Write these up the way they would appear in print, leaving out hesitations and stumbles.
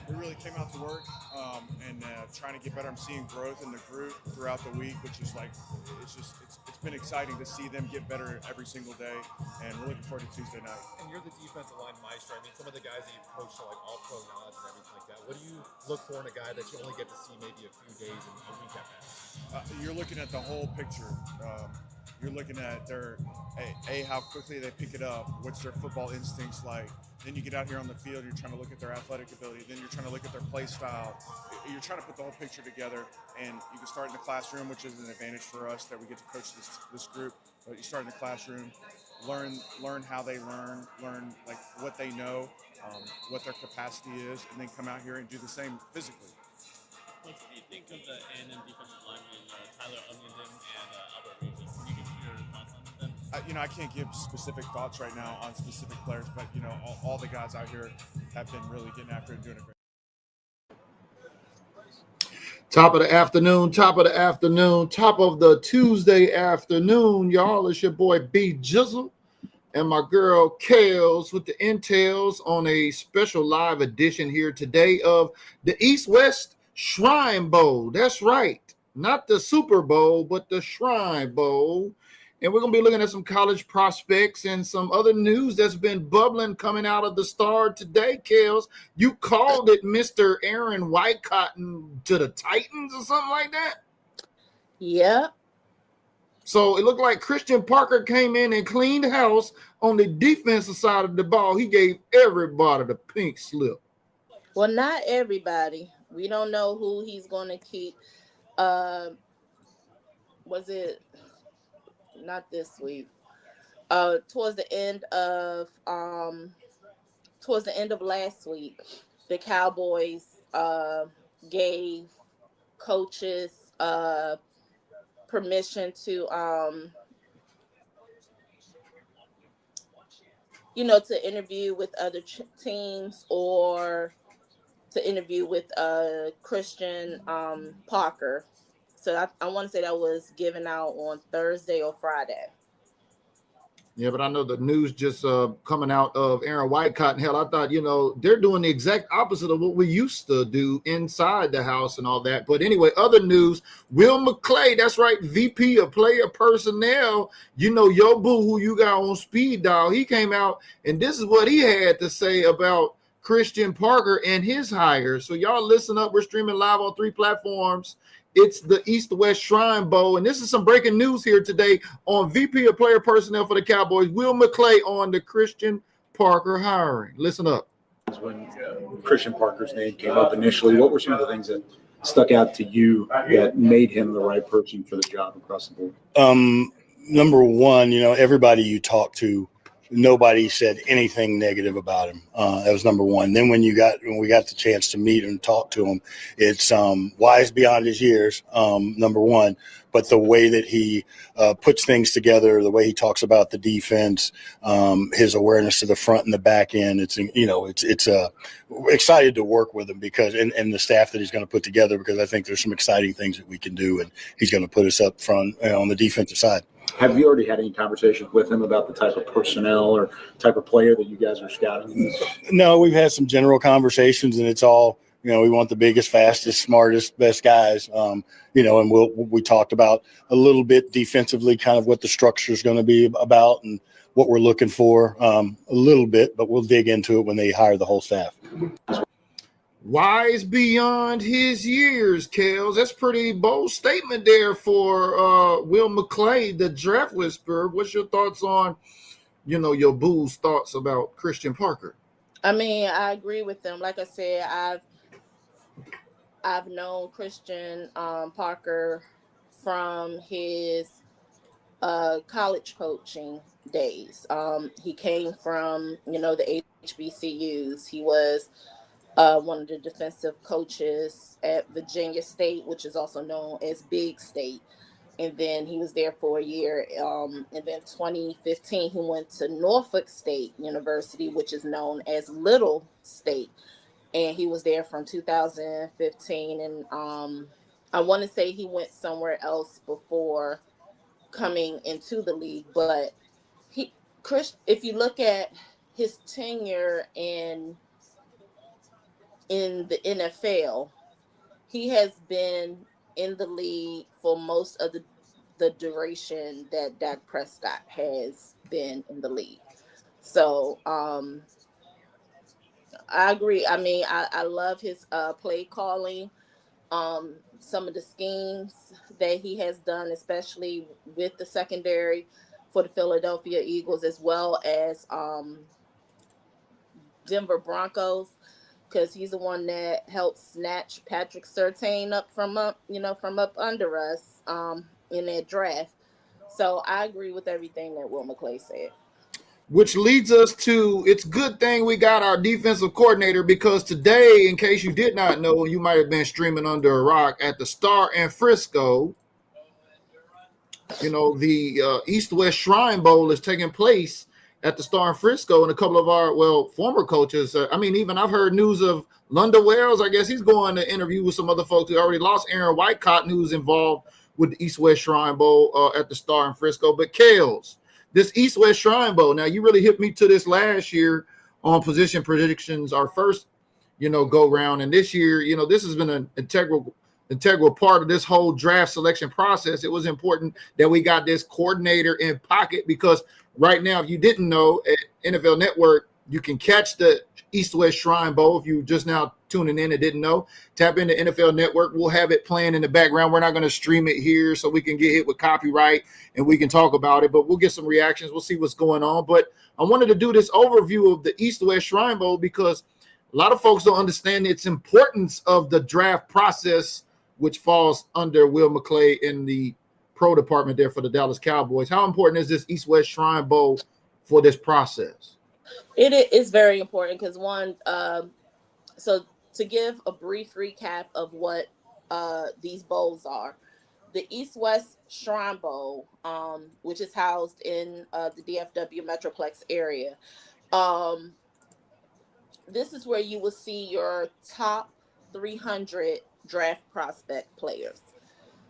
we really came out to work and trying to get better. I'm seeing growth in the group throughout the week, which is like it's been exciting to see them get better every single day, and we're looking forward to Tuesday night. And you're the defensive line maestro. I mean, some of the guys that you've coached are like all pro nods and everything like that. What do you look for in a guy that you only get to see maybe a few days and a week at best? You're looking at the whole picture. You're looking at their how quickly they pick it up. What's their football instincts like? Then you get out here on the field. You're trying to look at their athletic ability. Then you're trying to look at their play style. You're trying to put the whole picture together. And you can start in the classroom, which is an advantage for us that we get to coach this group. But you start in the classroom, learn how they learn like what they know, what their capacity is, and then come out here and do the same physically. What do you think of the A&M defensive linemen, Tyler Oniondin and Albert Regis? Can you give your thoughts on them? I can't give specific thoughts right now on specific players, but all the guys out here have been really getting after it and doing a great. Top of the afternoon, top of the afternoon, top of the Tuesday afternoon, y'all. It's your boy B Jizzle and my girl KELZ with the intels on a special live edition here today of the East West Shrine Bowl. That's right. Not the Super Bowl, but the Shrine Bowl. And we're going to be looking at some college prospects and some other news that's been bubbling coming out of the Star today, KELZ. You called it Mr. Aaron Whitecotton to the Titans or something like that? Yeah. So it looked like Christian Parker came in and cleaned house on the defensive side of the ball. He gave everybody the pink slip. Well, not everybody. We don't know who he's going to keep. Was it not this week? Towards the end of last week, the Cowboys gave coaches permission to to interview with other teams or to interview with Christian Parker. So I want to say that was given out on Thursday or Friday. Yeah, but I know the news just coming out of Aaron Whitecotton. Hell, I thought, they're doing the exact opposite of what we used to do inside the house and all that. But anyway, other news, Will McClay, that's right, VP of Player Personnel, your boo who you got on speed dial, he came out and this is what he had to say about Christian Parker and his hires. So y'all listen up. We're streaming live on 3 platforms. It's the East-West Shrine Bowl, and this is some breaking news here today on VP of Player Personnel for the Cowboys, Will McClay, on the Christian Parker hiring. Listen up. When Christian Parker's name came up initially, what were some of the things that stuck out to you that made him the right person for the job across the board? Number one, everybody you talk to, nobody said anything negative about him. That was number one. Then when we got the chance to meet and talk to him, it's wise beyond his years, number one. But the way that he puts things together, the way he talks about the defense, his awareness to the front and the back end, it's we're excited to work with him because and the staff that he's going to put together, because I think there's some exciting things that we can do, and he's going to put us up front on the defensive side. Have you already had any conversations with him about the type of personnel or type of player that you guys are scouting? No, we've had some general conversations, and it's all, we want the biggest, fastest, smartest, best guys. And we talked about a little bit defensively, kind of what the structure is going to be about and what we're looking for a little bit, but we'll dig into it when they hire the whole staff. Wise beyond his years, KELZ. That's pretty bold statement there for Will McClay, the draft whisperer. What's your thoughts on, your boo's thoughts about Christian Parker? I mean, I agree with them. Like I said, I've known Christian Parker from his college coaching days. He came from, the HBCUs. He was one of the defensive coaches at Virginia State, which is also known as Big State. And then he was there for a year. And then 2015, he went to Norfolk State University, which is known as Little State. And he was there from 2015. And I want to say he went somewhere else before coming into the league. But if you look at his tenure in in the NFL, he has been in the league for most of the duration that Dak Prescott has been in the league. So I agree. I mean, I love his play calling. Some of the schemes that he has done, especially with the secondary for the Philadelphia Eagles, as well as Denver Broncos, because he's the one that helped snatch Patrick Surtain up from up under us in that draft. So I agree with everything that Will McClay said. Which leads us to, it's good thing we got our defensive coordinator, because today, in case you did not know, you might have been streaming under a rock, at the Star in Frisco, the East-West Shrine Bowl is taking place at the Star in Frisco, and a couple of our, former coaches, even I've heard news of Lunda Wells. I guess he's going to interview with some other folks who already lost. Aaron Whitecott, who's involved with the East-West Shrine Bowl at the Star in Frisco. But KELZ, this East-West Shrine Bowl, now you really hit me to this last year on position predictions, our first, go round. And this year, this has been an integral part of this whole draft selection process. It was important that we got this coordinator in pocket, because right now, if you didn't know, at NFL Network, you can catch the East-West Shrine Bowl. If you just now tuning in and didn't know, tap into NFL Network. We'll have it playing in the background. We're not going to stream it here so we can get hit with copyright and we can talk about it, but we'll get some reactions. We'll see what's going on. But I wanted to do this overview of the East-West Shrine Bowl because a lot of folks don't understand its importance of the draft process, which falls under Will McClay in the pro department there for the Dallas Cowboys. How important is this East-West Shrine Bowl for this process? It is very important because so to give a brief recap of what these bowls are, the East-West Shrine Bowl, which is housed in the DFW Metroplex area, this is where you will see your top 300 draft prospect players.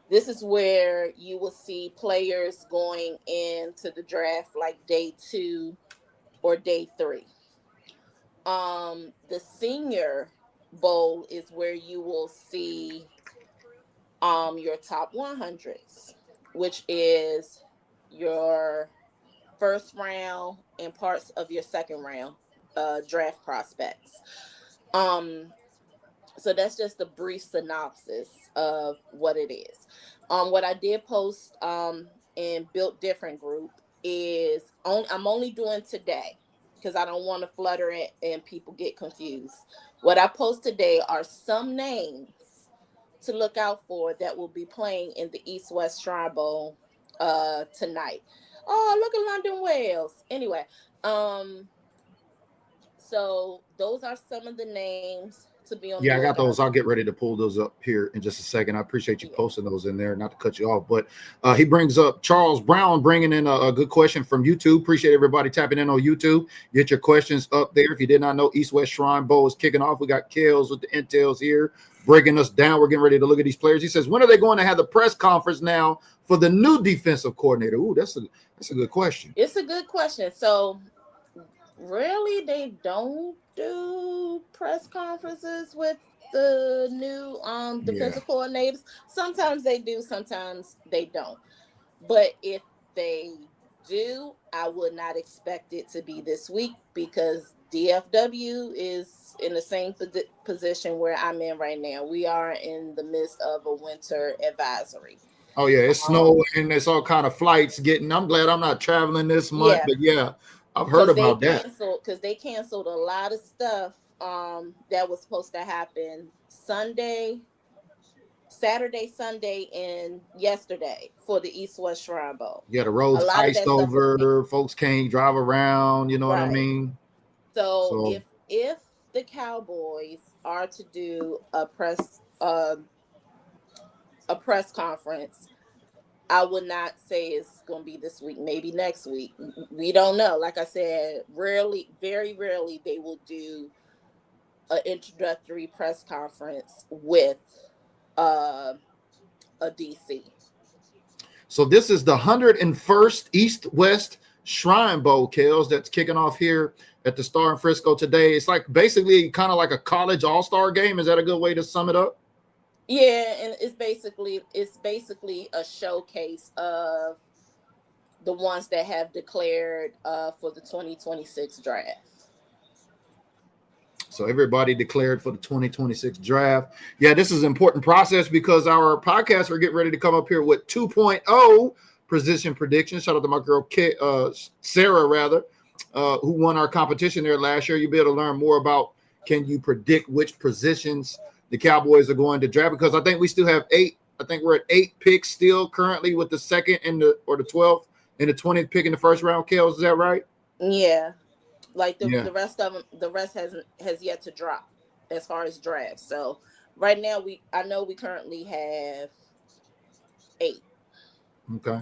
This is where you will see players going into the draft like day 2 or day 3. The Senior Bowl is where you will see your top 100s, which is your first round and parts of your second round draft prospects. So that's just a brief synopsis of what it is. What I did post in Built Different group is I'm only doing today because I don't want to flutter it and people get confused. What I post today are some names to look out for that will be playing in the East-West Shrine Bowl tonight. Oh, look at London Wales. Anyway, so those are some of the names to be on. Yeah, I got those. I'll get ready to pull those up here in just a second. I appreciate you posting those in there, not to cut you off. But he brings up Charles Brown, bringing in a good question from YouTube. Appreciate everybody tapping in on YouTube. Get your questions up there. If you did not know, East-West Shrine Bowl is kicking off. We got KELZ with the intels here, breaking us down. We're getting ready to look at these players. He says, when are they going to have the press conference now for the new defensive coordinator? Ooh, that's a good question. It's a good question. So really, they don't do press conferences with the new defensive coordinators. Sometimes they do, sometimes they don't. But if they do, I would not expect it to be this week because DFW is in the same position where I'm in right now. We are in the midst of a winter advisory. Oh yeah, it's snow and it's all kind of flights getting. I'm glad I'm not traveling this month, but yeah, I've heard about that. Because they canceled a lot of stuff that was supposed to happen Saturday, Sunday, and yesterday for the East-West Shrine Bowl. Yeah, the roads iced over. Folks can't drive around. You know what I mean? So if the Cowboys are to do a press conference, I would not say it's going to be this week, maybe next week. We don't know. Like I said, very rarely, they will do an introductory press conference with a DC. So this is the 101st East-West Shrine Bowl, KELZ, that's kicking off here at the Star in Frisco today. It's like basically kind of like a college all-star game. Is that a good way to sum it up? Yeah, and it's basically a showcase of the ones that have declared for the 2026 draft. So everybody declared for the 2026 draft. Yeah, this is an important process because our podcasts are getting ready to come up here with 2.0 position predictions. Shout out to my girl Sarah, rather, who won our competition there last year. You'll be able to learn more about, can you predict which positions the Cowboys are going to draft, because I think we still have 8. I think we're at 8 picks still currently, with the 2nd and the 12th and the 20th pick in the first round. KELZ, is that right? Yeah, like Yeah. the rest of them, the rest has yet to drop as far as drafts. So right now I know we currently have 8. Okay.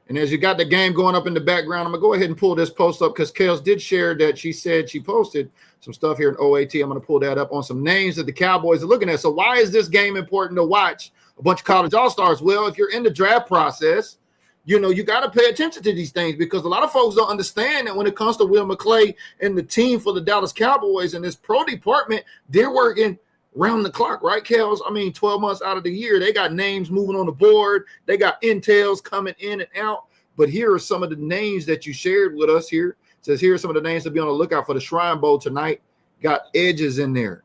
And as you got the game going up in the background, I'm going to go ahead and pull this post up because KELZ did share that she said she posted some stuff here in OAT. I'm going to pull that up on some names that the Cowboys are looking at. So why is this game important to watch a bunch of college all-stars? Well, if you're in the draft process, you know, you got to pay attention to these things, because a lot of folks don't understand that when it comes to Will McClay and the team for the Dallas Cowboys and this pro department, they're working round the clock, right, KELZ? I mean, 12 months out of the year, they got names moving on the board. They got intels coming in and out. But here are some of the names that you shared with us here. It says here are some of the names to be on the lookout for the Shrine Bowl tonight. Got edges in there,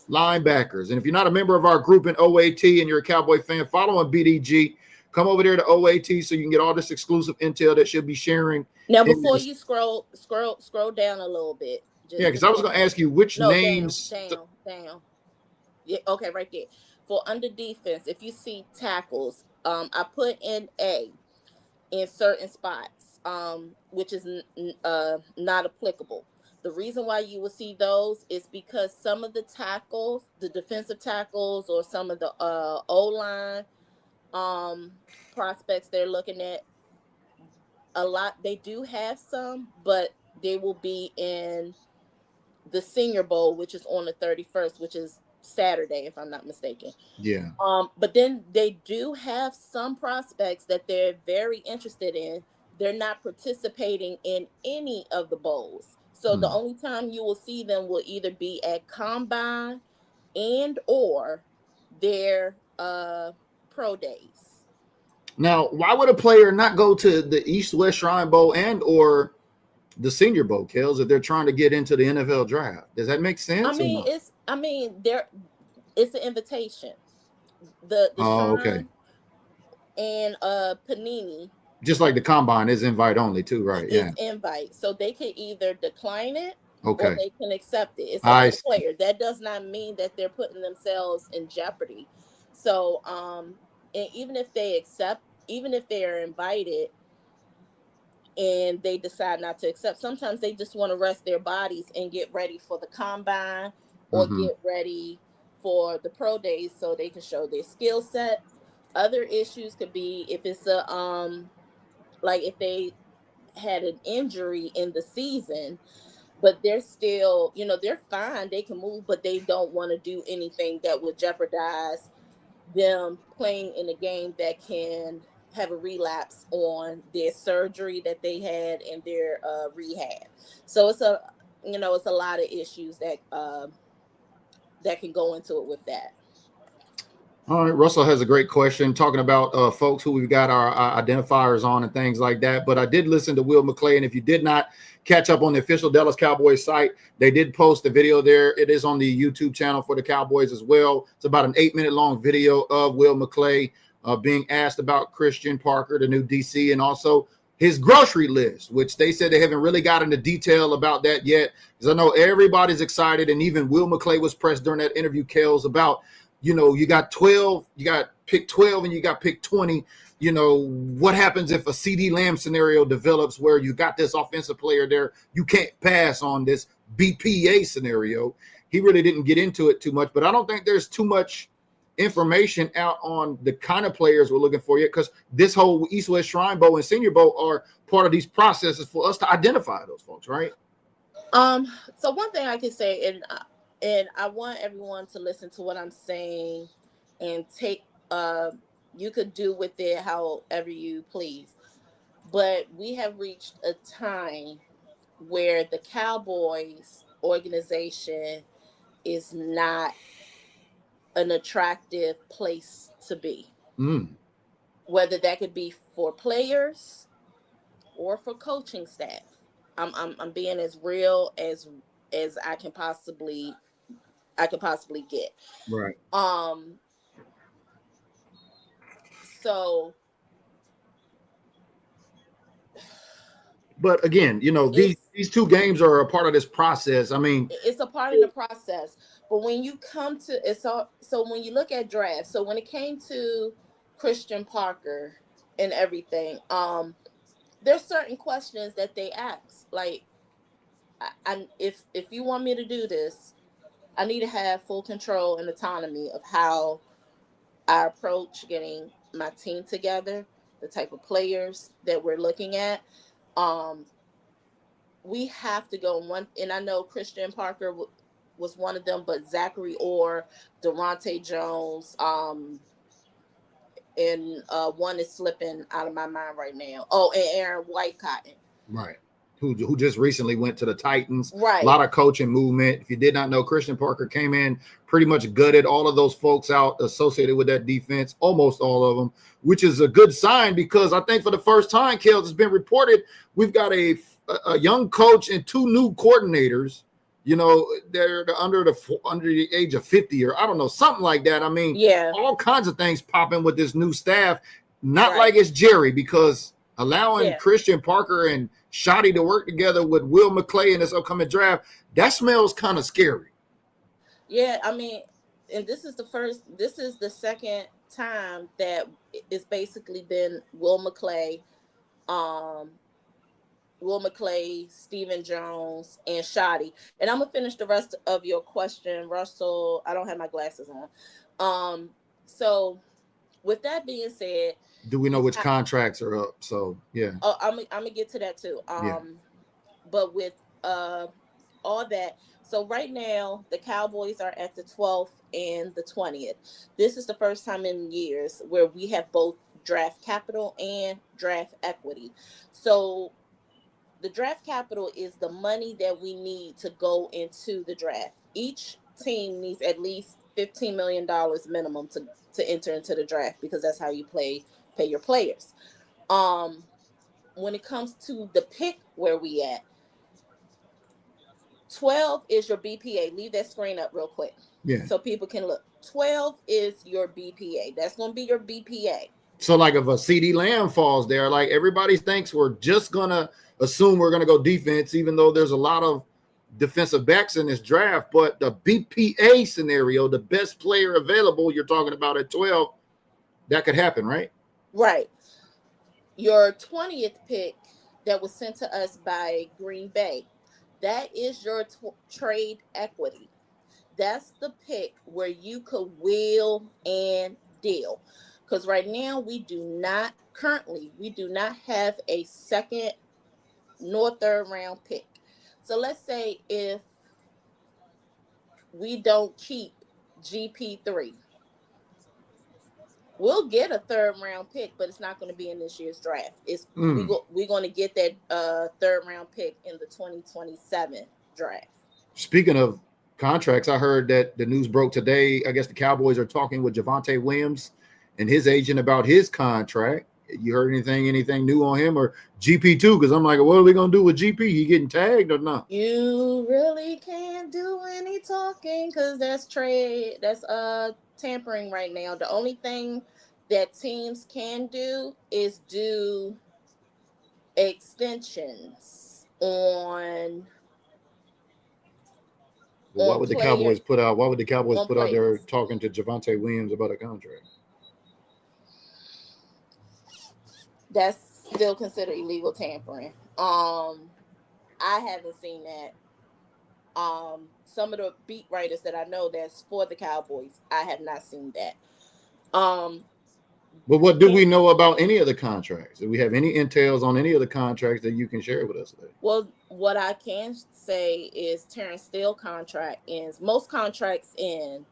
linebackers. And if you're not a member of our group in OAT and you're a Cowboy fan, follow on BDG. Come over there to OAT so you can get all this exclusive intel that she'll be sharing. Now, before you scroll down a little bit. Yeah, because I was going to ask you which names. Down. Yeah, okay, right there. For under defense, if you see tackles, I put in A in certain spots, which is not applicable. The reason why you will see those is because some of the tackles, the defensive tackles, or some of the O-line prospects they're looking at, a lot, they do have some, but they will be in the Senior Bowl, which is on the 31st, which is Saturday, if I'm not mistaken. Yeah. But then they do have some prospects that they're very interested in. They're not participating in any of the bowls. So the only time you will see them will either be at combine and or their pro days. Now, why would a player not go to the East-West Shrine Bowl and or the Senior Bowl, KELZ, if they're trying to get into the NFL draft? Does that make sense? It's an invitation. The Shrine okay. And Panini, just like the combine is invite only too, right? It's invite, so they can either decline it or Okay. they can accept it. It's up to the player. That does not mean that they're putting themselves in jeopardy. So and even if they are invited and they decide not to accept, sometimes they just want to rest their bodies and get ready for the combine or get ready for the pro days so they can show their skill set. Other issues could be if it's like if they had an injury in the season, but they're still, they're fine, they can move, but they don't want to do anything that would jeopardize them playing in a game that can have a relapse on their surgery that they had and their rehab. So it's a lot of issues that can go into it with that. All right, Russell has a great question talking about folks who we've got our identifiers on and things like that. But I did listen to Will McClay, and if you did not catch up on the official Dallas Cowboys site, they did post the video there. It is on the YouTube channel for the Cowboys as well. It's about an 8-minute long video of Will McClay being asked about Christian Parker, the new DC, and also his grocery list, which they said they haven't really got into detail about that yet. Because I know everybody's excited, and even Will McClay was pressed during that interview, KELZ, about, you got 12, you got pick 12 and you got pick 20. What happens if a CD Lamb scenario develops where you got this offensive player there, you can't pass on this BPA scenario? He really didn't get into it too much, but I don't think there's too much information out on the kind of players we're looking for yet, because this whole East-West Shrine Bowl and Senior Bowl are part of these processes for us to identify those folks, right? So one thing I can say, and I want everyone to listen to what I'm saying and take, you could do with it however you please. but we have reached a time where the Cowboys organization is not an attractive place to be. Mm, Whether that could be for players or for coaching staff. I'm being as real as I can possibly get. right. Um so But again, these it's these two games are a part of this process. I mean, it's a part of the process. But when you come to it's all so when you look at draft, so when it came to Christian Parker and everything, there's certain questions that they ask. Like if you want me to do this, I need to have full control and autonomy of how I approach getting my team together, the type of players that we're looking at. Um, we have to go one, and I know Christian Parker was one of them, but Zachary Orr, Durante Jones, and one is slipping out of my mind right now. Oh, and Aaron Whitecotton. right. Who just recently went to the Titans. A Right. lot of coaching movement. If you did not know, Christian Parker came in, pretty much gutted all of those folks out associated with that defense, almost all of them, which is a good sign because I think for the first time, KELZ, it's been reported we've got a young coach and two new coordinators. They're under the age of 50 or I don't know, something like that. I mean, Yeah. all kinds of things popping with this new staff. Not Right. like it's Jerry, because allowing Yeah. Christian Parker and Shotty to work together with Will McClay in this upcoming draft, that smells kind of scary. Yeah, I mean, and this is the second time that it's basically been um, Will McClay, Stephen Jones, and Shotty. And I'm gonna finish the rest of your question, Russell. I don't have my glasses on. So with that being said, Do we know which contracts are up? So yeah. I'm gonna get to that too. Yeah. But with all that, so right now the Cowboys are at the 12th and the 20th. This is the first time in years where we have both draft capital and draft equity. So the draft capital is the money that we need to go into the draft. Each team needs at least $15 million minimum to enter into the draft, because that's how you pay your players. When it comes to the pick where we at, 12 is your BPA. Leave that screen up real quick. Yeah. So people can look. 12 is your BPA. That's going to be your BPA. So like if a CD Lamb falls there, like everybody thinks we're just going to assume we're going to go defense, even though there's a lot of defensive backs in this draft. But the BPA scenario, the best player available, you're talking about at 12, that could happen, right? Right. Your 20th pick that was sent to us by Green Bay, that is your trade equity. That's the pick where you could wheel and deal. Because right now we do not have a second nor third round pick. So let's say if we don't keep GP3, we'll get a third round pick, but it's not going to be in this year's draft. We're going to get that third round pick in the 2027 draft. Speaking of contracts, I heard that the news broke today. I guess the Cowboys are talking with Javonte Williams and his agent about his contract. You heard anything new on him or GP2? Because I'm like, what are we going to do with GP? He getting tagged or not? You really can't do any talking because that's tampering right now. The only thing that teams can do is do extensions on. Why would the Cowboys put out there talking to Javonte Williams about a contract? That's still considered illegal tampering. I haven't seen that. Some of the beat writers that I know that's for the Cowboys, I have not seen that. But what do we know about any of the contracts? Do we have any intel on any of the contracts that you can share with us today? Well, what I can say is Terrence Steele contract ends. Most contracts end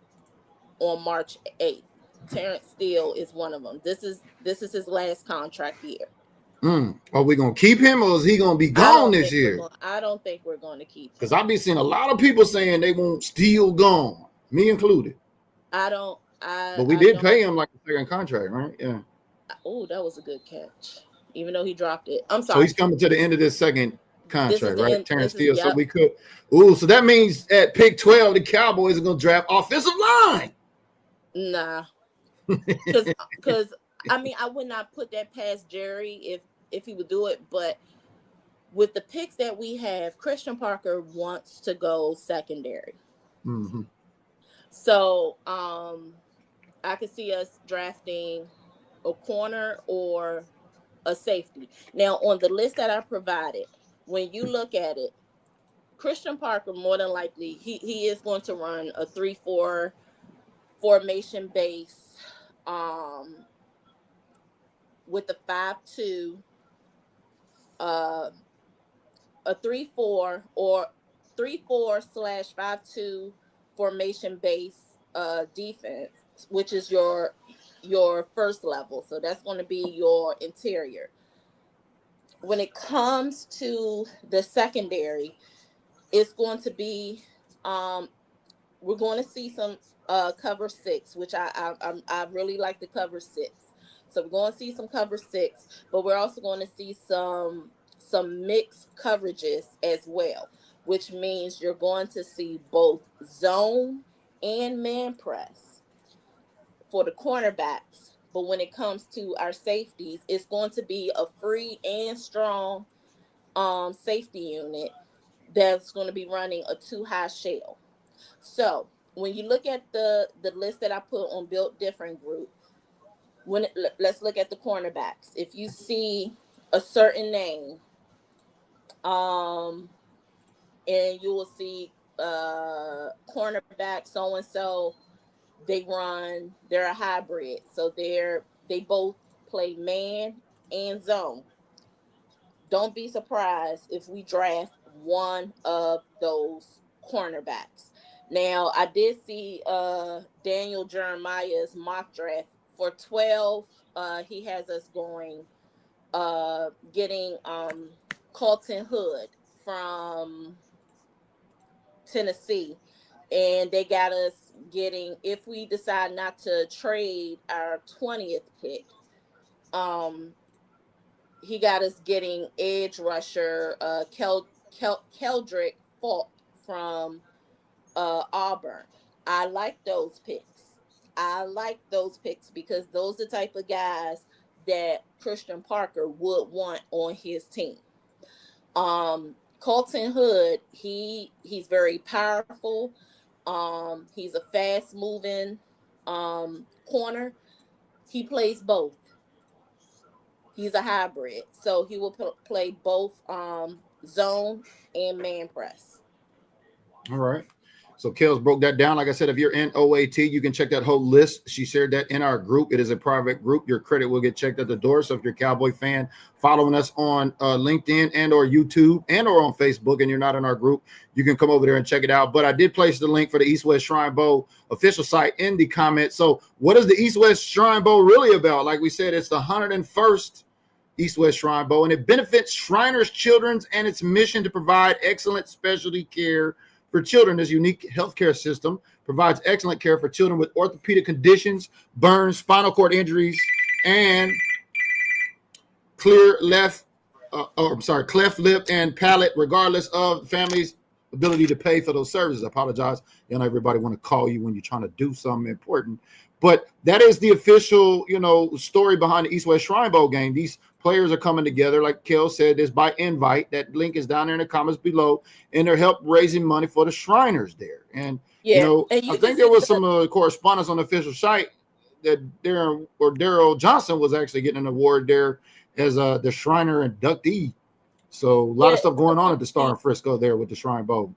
on March 8th. Terrence Steele is one of them. This is his last contract year. Are we gonna keep him, or is he gonna be gone this year? I don't think we're going to keep him. Because I've been seeing a lot of people saying they want Steele gone, me included. But we did pay him like a second contract, right? Yeah. Oh, that was a good catch. Even though he dropped it. I'm So sorry. he's coming to the end of this second contract, right? Terrence Steele. Yep. So we could. Ooh, so that means at pick 12, the Cowboys are gonna draft offensive line. Nah. Because I mean, I would not put that past Jerry if he would do it, but with the picks that we have, Christian Parker wants to go secondary. Mm-hmm. So I could see us drafting a corner or a safety. Now, on the list that I provided, when you look at it, Christian Parker, more than likely, he is going to run a 3-4 formation base with the 5-2, a 3-4 or 3-4/5-2 formation base defense, which is your first level. So that's going to be your interior. When it comes to the secondary, it's going to be we're going to see some cover 6, which I really like the cover 6. So we're going to see some cover 6, but we're also going to see some mixed coverages as well, which means you're going to see both zone and man press for the cornerbacks. But when it comes to our safeties, it's going to be a free and strong safety unit that's going to be running a 2-high shell. So when you look at the list that I put on Built Different Group, let's look at the cornerbacks. If you see a certain name, and you will see cornerback so and so, they're a hybrid, so they both play man and zone. Don't be surprised if we draft one of those cornerbacks. Now, I did see Daniel Jeremiah's mock draft for 12. He has us going, getting Colton Hood from Tennessee. And they got us getting, if we decide not to trade our 20th pick, he got us getting edge rusher Keldrick Falk from Auburn. I like those picks. Because those are the type of guys that Christian Parker would want on his team. Colton Hood, he's very powerful. He's a fast moving corner. He plays both. He's a hybrid, so he will play both zone and man press. All right. So KELZ broke that down. Like I said, if you're in OAT, you can check that whole list. She shared that in our group. It is a private group. Your credit will get checked at the door. So if you're a Cowboy fan following us on LinkedIn and or YouTube and or on Facebook, and you're not in our group, you can come over there and check it out. But I did place the link for the East West Shrine Bowl official site in the comments. So what is the East West Shrine Bowl really about? Like we said, it's the 101st East West Shrine Bowl, and it benefits Shriners Children's and its mission to provide excellent specialty care for children. This unique healthcare system provides excellent care for children with orthopedic conditions, burns, spinal cord injuries, and cleft lip and palate, regardless of the family's ability to pay for those services. I apologize. You know, everybody want to call you when you're trying to do something important. But that is the official, story behind the East West Shrine Bowl game. These players are coming together, like KELZ said, this by invite. That link is down there in the comments below, and they're help raising money for the Shriners there. And I think there was some correspondence on the official site that Daryl Johnson was actually getting an award there as the Shriner inductee. So a lot of stuff going on at the Star in Frisco there with the Shrine Bowl.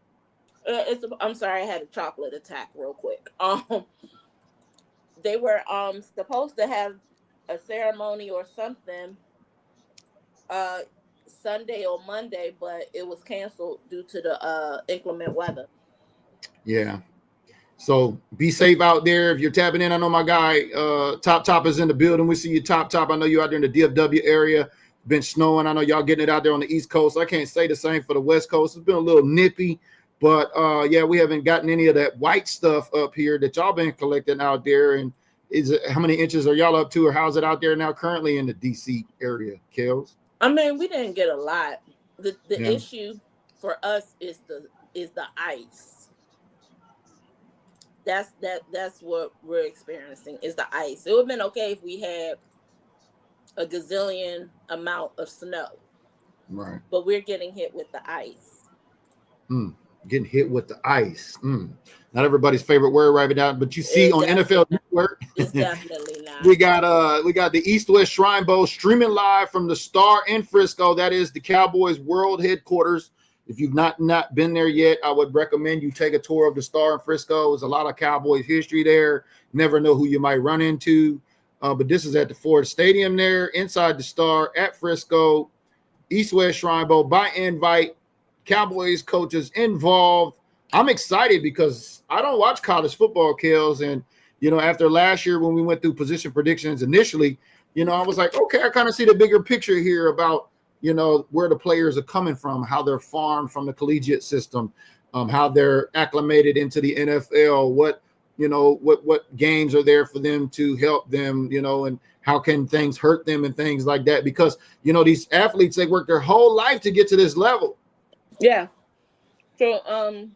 I'm sorry, I had a chocolate attack real quick. They were supposed to have a ceremony or something Sunday or Monday, but it was canceled due to the inclement weather. Yeah. So be safe out there. If you're tapping in, I know my guy Top is in the building. We see you, Top. I know you're out there in the DFW area. Been snowing. I know y'all getting it out there on the East Coast. I can't say the same for the West Coast. It's been a little nippy, but yeah, we haven't gotten any of that white stuff up here that y'all been collecting out there. And how many inches are y'all up to, or how's it out there now currently in the DC area, KELZ? I mean, we didn't get a lot. The Yeah. issue for us is the ice. That's what we're experiencing is the ice. It would have been okay if we had a gazillion amount of snow, Right. but we're getting hit with the ice. Getting hit with the ice. Not everybody's favorite word right now, but you see on NFL Network, it's definitely not. we got the East West Shrine Bowl streaming live from the Star in Frisco. That is the Cowboys World Headquarters. If you've not been there yet, I would recommend you take a tour of the Star in Frisco. There's a lot of Cowboys history there. Never know who you might run into. But this is at the Ford Stadium there, inside the Star at Frisco, East West Shrine Bowl by invite. Cowboys coaches involved. I'm excited because I don't watch college football, KELZ. And, after last year when we went through position predictions initially, I was like, okay, I kind of see the bigger picture here about, where the players are coming from, how they're farmed from the collegiate system, how they're acclimated into the NFL, what games are there for them to help them, and how can things hurt them and things like that. Because, these athletes, they work their whole life to get to this level. Yeah. So,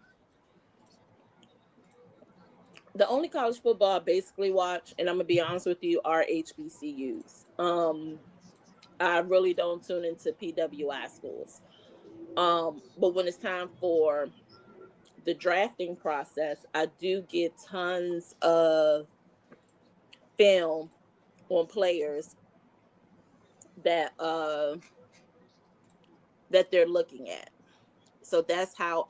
the only college football I basically watch, and I'm gonna be honest with you, are HBCUs. I really don't tune into PWI schools. But when it's time for the drafting process, I do get tons of film on players that they're looking at. So that's how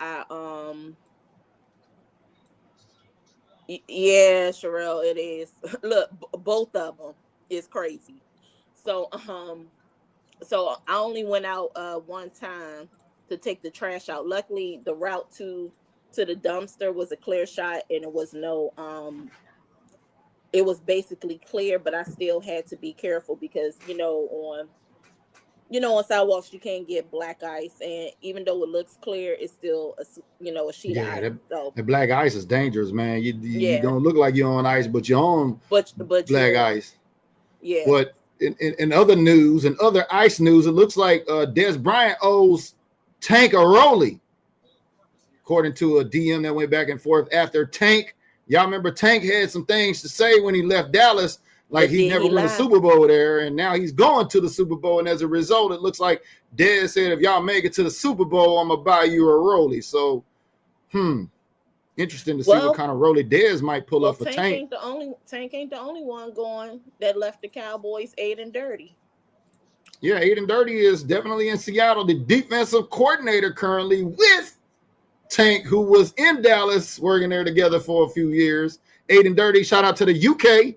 yeah, Sherelle, it is. Look, both of them is crazy. So so I only went out one time to take the trash out. Luckily, the route to the dumpster was a clear shot, and it was no it was basically clear, but I still had to be careful because on sidewalks you can't get black ice, and even though it looks clear, it's still a sheet of ice. So the black ice is dangerous, man. You don't look like you're on ice, but you're on but black ice. Yeah. But in other news and other ice news, it looks like Des Bryant owes Tank a rollie, according to a DM that went back and forth after Tank. Y'all remember Tank had some things to say when he left Dallas, like he never won a Super Bowl there, and now he's going to the Super Bowl, and as a result, it looks like Des said, if y'all make it to the Super Bowl, I'm gonna buy you a rollie. So, interesting to see what kind of rollie Des might pull up for Tank. Tank ain't the only one going that left the Cowboys 8 and dirty. Yeah, 8 and dirty is definitely in Seattle. The defensive coordinator currently with Tank, who was in Dallas working there together for a few years. 8 and dirty. Shout out to the UK.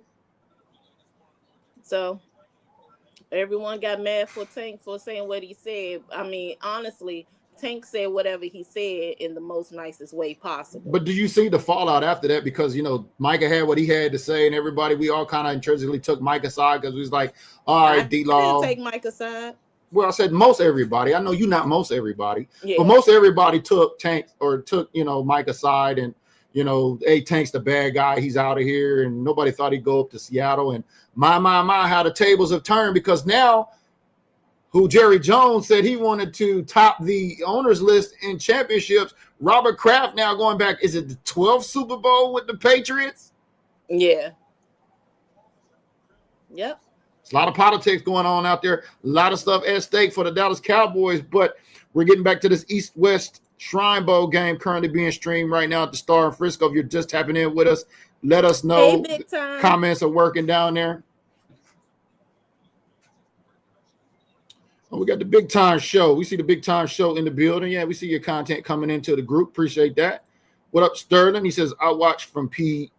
So everyone got mad for Tank for saying what he said. I mean, honestly, Tank said whatever he said in the most nicest way possible. But do you see the fallout after that? Because, Micah had what he had to say, and everybody, we all kind of intrinsically took Micah's side because we was like, all right, D-Law. I didn't take Micah's side. Well, I said most everybody. I know you're not most everybody, but most everybody took Tank or took, Micah's side, and, hey, Tank's the bad guy. He's out of here, and nobody thought he'd go up to Seattle. And my, how the tables have turned, because now who Jerry Jones said he wanted to top the owners list in championships, Robert Kraft now going back. Is it the 12th Super Bowl with the Patriots? Yeah. Yep. It's a lot of politics going on out there. A lot of stuff at stake for the Dallas Cowboys, but we're getting back to this East-West Shrine Bowl game currently being streamed right now at the Star in Frisco. If you're just tapping in with us, let us know. Hey, big time. Comments are working down there. Oh, we got the Big Time Show. We see the Big Time Show in the building. Yeah, we see your content coming into the group. Appreciate that. What up, Sterling? He says, I watch from P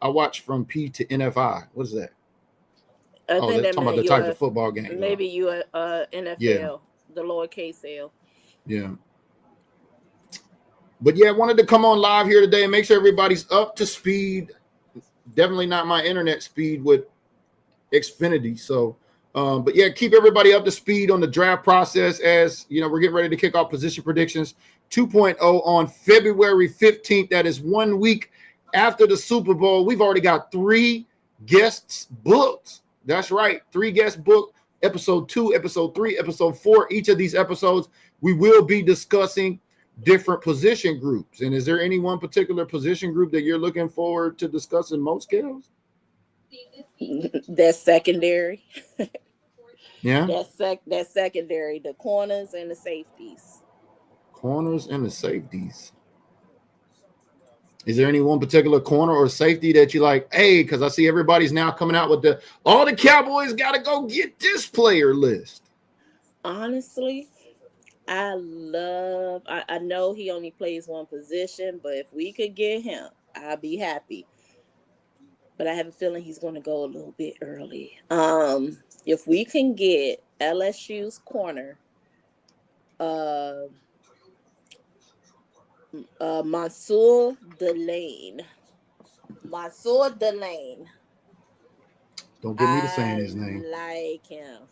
to NFI. What is that? I think that's talking about the type of football game. Maybe you NFL, the lowercase L. Yeah. But yeah, I wanted to come on live here today and make sure everybody's up to speed. Definitely not my internet speed with Xfinity. So But yeah, keep everybody up to speed on the draft process as you know we're getting ready to kick off position predictions 2.0 on February 15th. That is 1 week after the Super Bowl. We've already got 3 guests booked. That's right, 3 guests booked. Episode 2, episode 3, episode 4. Each of these episodes, we will be discussing different position groups. And is there any one particular position group that you're looking forward to discussing most, KELZ? That's secondary. Yeah. That's secondary. The corners and the safeties. Corners and the safeties. Is there any one particular corner or safety that you like? Hey, because I see everybody's now coming out with all the Cowboys got to go get this player list. Honestly, I know he only plays one position, but if we could get him, I'd be happy. But I have a feeling he's going to go a little bit early. If we can get LSU's corner, Mansour Delane. Don't get me to saying his name. Like him.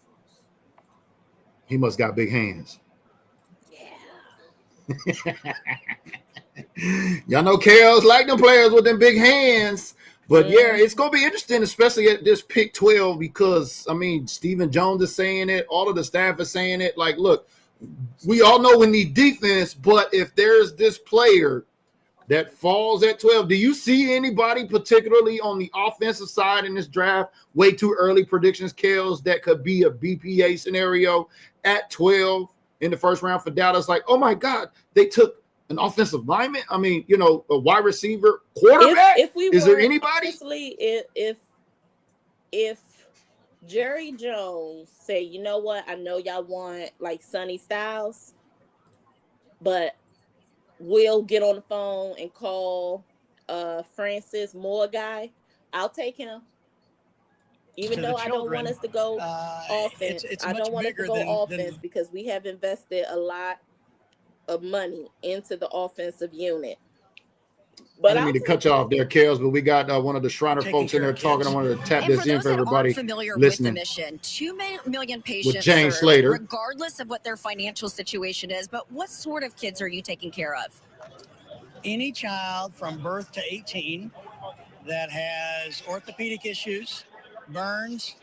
He must got big hands. Yeah. Y'all know KELZ like them players with them big hands. But yeah, it's going to be interesting, especially at this pick 12, because, I mean, Stephen Jones is saying it. All of the staff is saying it. Like, look, we all know we need defense, but if there's this player that falls at 12, do you see anybody particularly on the offensive side in this draft, way too early predictions, KELZ, that could be a BPA scenario at 12 in the first round for Dallas? Like, oh, my God, they took an offensive lineman. I mean, you know, a wide receiver, quarterback. Is there anybody? Honestly, if Jerry Jones say, you know what, I know y'all want like Sonny Styles, but we'll get on the phone and call Francis Moore guy, I'll take him. Even though I don't want us to go offense. I don't want us to go offense because we have invested a lot of money into the offensive unit. But I didn't mean to cut you off there, KELZ, but we got one of the Shriner folks in there talking. I wanted to tap this in for everybody listening. With the mission, 2 million patients with Jane served, Slater, regardless of what their financial situation is. But what sort of kids are you taking care of? Any child from birth to 18 that has orthopedic issues, burns,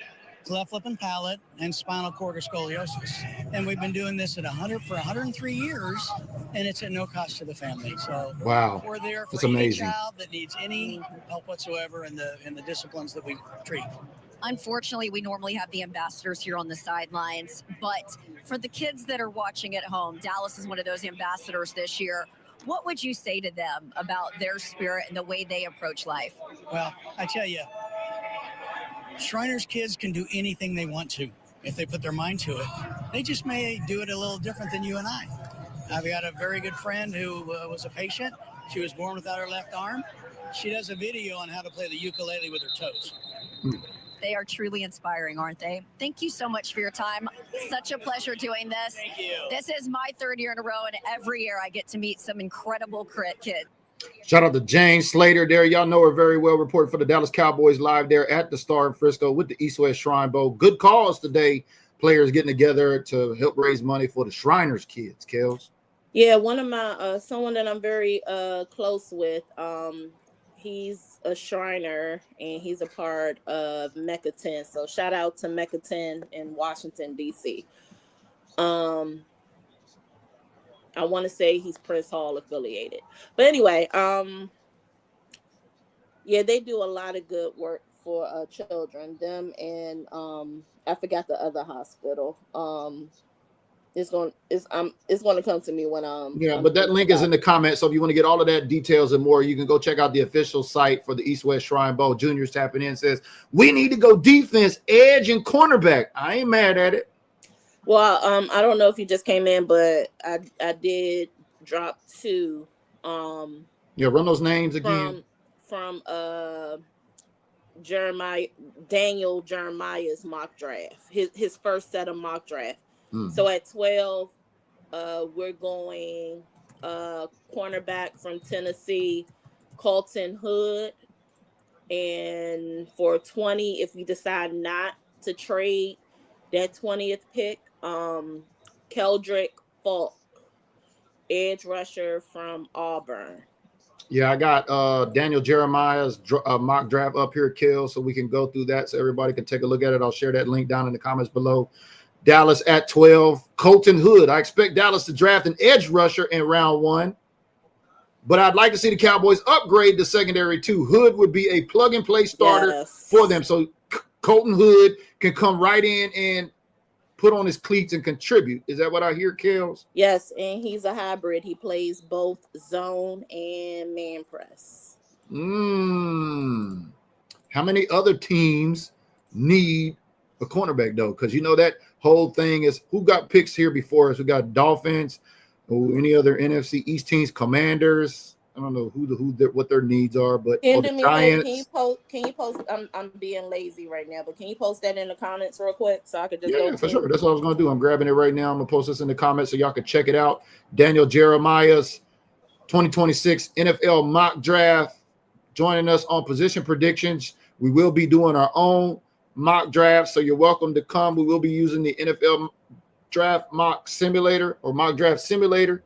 cleft lip and palate, and spinal cord or scoliosis. And we've been doing this for 103 years, and it's at no cost to the family. So wow, we're there for any child that needs any help whatsoever in the disciplines that we treat. Unfortunately, we normally have the ambassadors here on the sidelines, but for the kids that are watching at home, Dallas is one of those ambassadors this year. What would you say to them about their spirit and the way they approach life? Well, I tell you, Shriners kids can do anything they want to if they put their mind to it. They just may do it a little different than you and I. I've got a very good friend who was a patient. She was born without her left arm. She does a video on how to play the ukulele with her toes. They are truly inspiring, aren't they? Thank you so much for your time. Such a pleasure doing this. Thank you. This is my 3rd year in a row, and every year I get to meet some incredible kids. Shout out to Jane Slater there. Y'all know her very well. Reported for the Dallas Cowboys live there at the Star in Frisco with the East-West Shrine Bowl. Good cause today. Players getting together to help raise money for the Shriners kids, KELZ. Yeah, one of my someone that I'm very close with, he's a Shriner and he's a part of Mecca 10. So shout out to Mecca 10 in Washington, D.C. I want to say he's Prince Hall affiliated. But anyway, yeah, they do a lot of good work for children. Them and I forgot the other hospital. It's going to come to me when but that link is in the comments. So if you want to get all of that details and more, you can go check out the official site for the East-West Shrine Bowl. Junior's tapping in, says we need to go defense, edge, and cornerback. I ain't mad at it. Well, I don't know if you just came in, but I did drop 2. Run those names again. From Daniel Jeremiah's mock draft. His first set of mock draft. So at 12, we're going cornerback from Tennessee, Colton Hood. And for 20, if we decide not to trade That 20th pick, Keldrick Falk, edge rusher from Auburn. Yeah, I got Daniel Jeremiah's mock draft up here, Kill, so we can go through that so everybody can take a look at it. I'll share that link down in the comments below. Dallas at 12. Colton Hood. I expect Dallas to draft an edge rusher in round 1, but I'd like to see the Cowboys upgrade the secondary too. Hood would be a plug-and-play starter for them, so Colton Hood can come right in and put on his cleats and contribute. Is that what I hear, Kels? Yes, and he's a hybrid. He plays both zone and man press. How many other teams need a cornerback, though? Because you know that whole thing is who got picks here before us? We got Dolphins, or any other NFC East teams, Commanders. I don't know what their needs are, but Giants. Can you post? I'm being lazy right now, but can you post that in the comments real quick so I could just go? Yeah, for sure. That's what I was going to do. I'm grabbing it right now. I'm going to post this in the comments so y'all can check it out. Daniel Jeremiah's 2026 NFL mock draft joining us on position predictions. We will be doing our own mock draft, so you're welcome to come. We will be using the NFL draft mock simulator or mock draft simulator.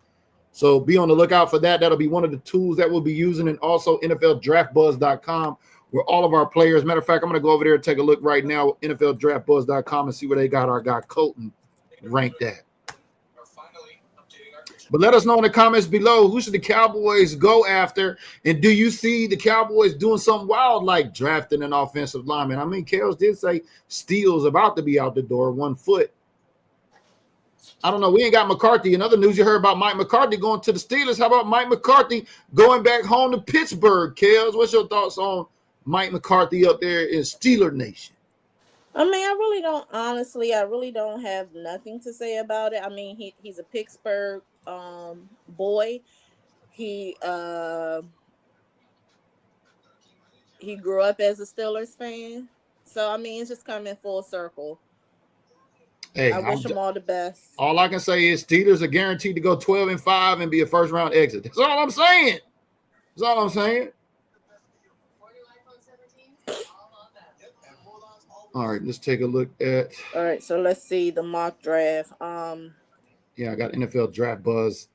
So be on the lookout for that. That'll be one of the tools that we'll be using, and also NFLDraftBuzz.com, where all of our players. Matter of fact, I'm going to go over there and take a look right now, NFLDraftBuzz.com, and see where they got our guy Colton ranked at. But let us know in the comments below, who should the Cowboys go after, and do you see the Cowboys doing something wild like drafting an offensive lineman? I mean, Kels did say Steele's about to be out the door, 1 foot. I don't know. We ain't got McCarthy. In other news, you heard about Mike McCarthy going to the Steelers. How about Mike McCarthy going back home to Pittsburgh, Kels? What's your thoughts on Mike McCarthy up there in Steeler Nation? I mean, I really don't have nothing to say about it. I mean, he's a Pittsburgh boy. He grew up as a Steelers fan. So, I mean, it's just coming full circle. Hey, I wish him all the best. All I can say is Steelers are guaranteed to go 12-5 and be a first-round exit. That's all I'm saying. All right, let's take a look at. All right, so let's see the mock draft. Yeah, I got NFL Draft Buzz.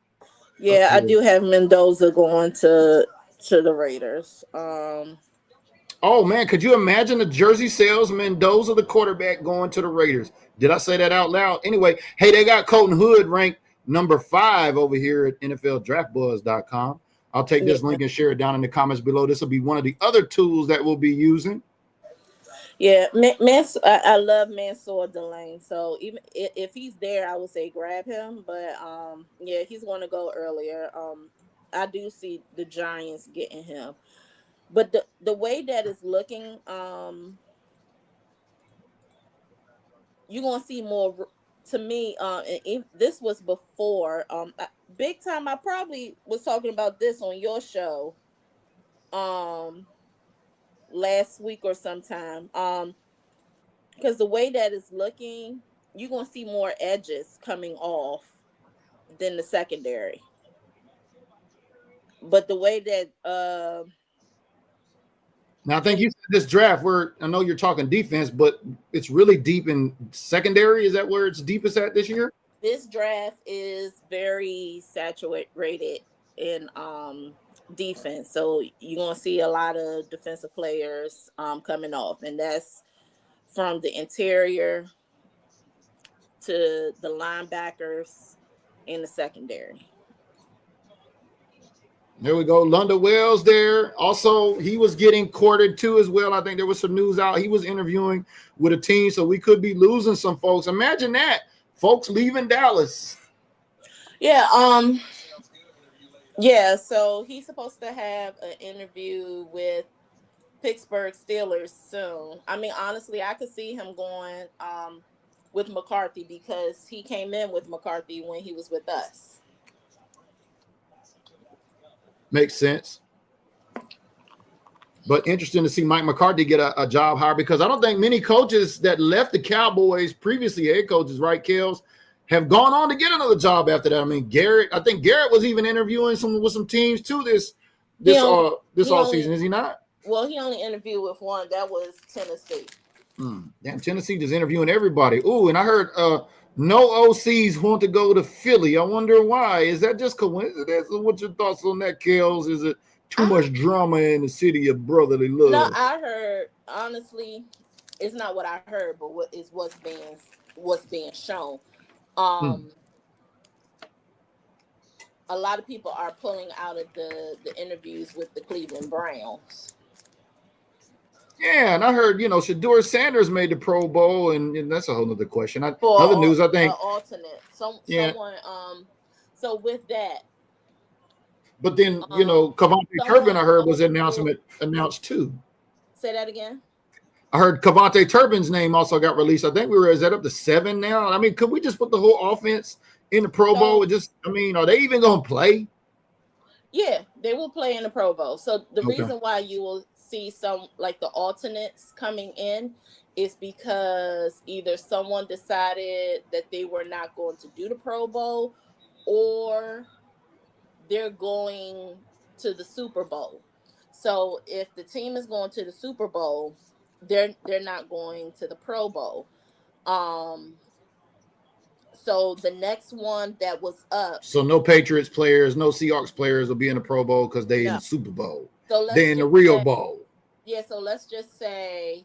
Yeah, I do have Mendoza going to the Raiders. Oh man, could you imagine the jersey sales, Mendoza, the quarterback, going to the Raiders? Did I say that out loud? Anyway, hey, they got Colton Hood ranked number 5 over here at NFLDraftBuzz.com. I'll take this link and share it down in the comments below. This will be one of the other tools that we'll be using. Yeah, I love Mansour Delane. So even if he's there, I would say grab him. But yeah, he's going to go earlier. I do see the Giants getting him. But the way that is looking, you're going to see more. To me, if this was before, big time. I probably was talking about this on your show last week or sometime. Because the way that is looking, you're going to see more edges coming off than the secondary. But the way that now, I think you said this draft where I know you're talking defense, but it's really deep in secondary. Is that where it's deepest at this year? This draft is very saturated in defense. So you're going to see a lot of defensive players coming off. And that's from the interior to the linebackers in the secondary. There we go. London Wells there. Also, he was getting courted too as well. I think there was some news out. He was interviewing with a team, so we could be losing some folks. Imagine that. Folks leaving Dallas. Yeah. Yeah, so he's supposed to have an interview with Pittsburgh Steelers soon. I mean, honestly, I could see him going with McCarthy because he came in with McCarthy when he was with us. Makes sense. But interesting to see Mike McCarthy get a job hire, because I don't think many coaches that left the Cowboys, previously head coaches, right, Kels, have gone on to get another job after that. I mean, I think Garrett was even interviewing with some teams too this offseason, is he not? Well, he only interviewed with one. That was Tennessee. Damn, Tennessee just interviewing everybody. Ooh, and I heard no OCs want to go to Philly. I wonder why. Is that just coincidence? Or what's your thoughts on that, KELZ? Is it too much drama in the city of brotherly love? No, I heard, honestly, it's not what I heard, but what's being shown. A lot of people are pulling out of the interviews with the Cleveland Browns. Yeah, and I heard, Shedeur Sanders made the Pro Bowl, and that's a whole other question. Other news, I think. Alternate. Yeah. Someone, so with that. But then, Kavontae Turpin, I heard, was announced too. Say that again? I heard Kavontae Turpin's name also got released. I think is that up to 7 now? I mean, could we just put the whole offense in the Pro Bowl? Are they even going to play? Yeah, they will play in the Pro Bowl. So the reason why you will see some like the alternates coming in is because either someone decided that they were not going to do the Pro Bowl, or they're going to the Super Bowl. So if the team is going to the Super Bowl, they're not going to the Pro Bowl. So the next one that was up. So no Patriots players, no Seahawks players will be in the Pro Bowl because they in the Super Bowl. So they're in the real bowl. Yeah, so let's just say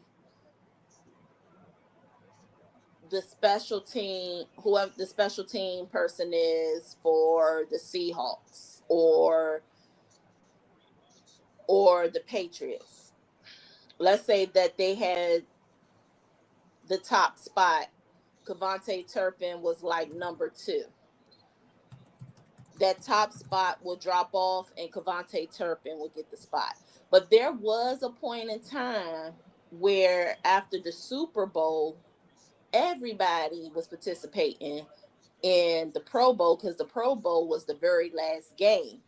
the special team, whoever the special team person is for the Seahawks or the Patriots. Let's say that they had the top spot. Kavontae Turpin was like number 2. That top spot will drop off and Kavontae Turpin will get the spot. But there was a point in time where after the Super Bowl, everybody was participating in the Pro Bowl because the Pro Bowl was the very last game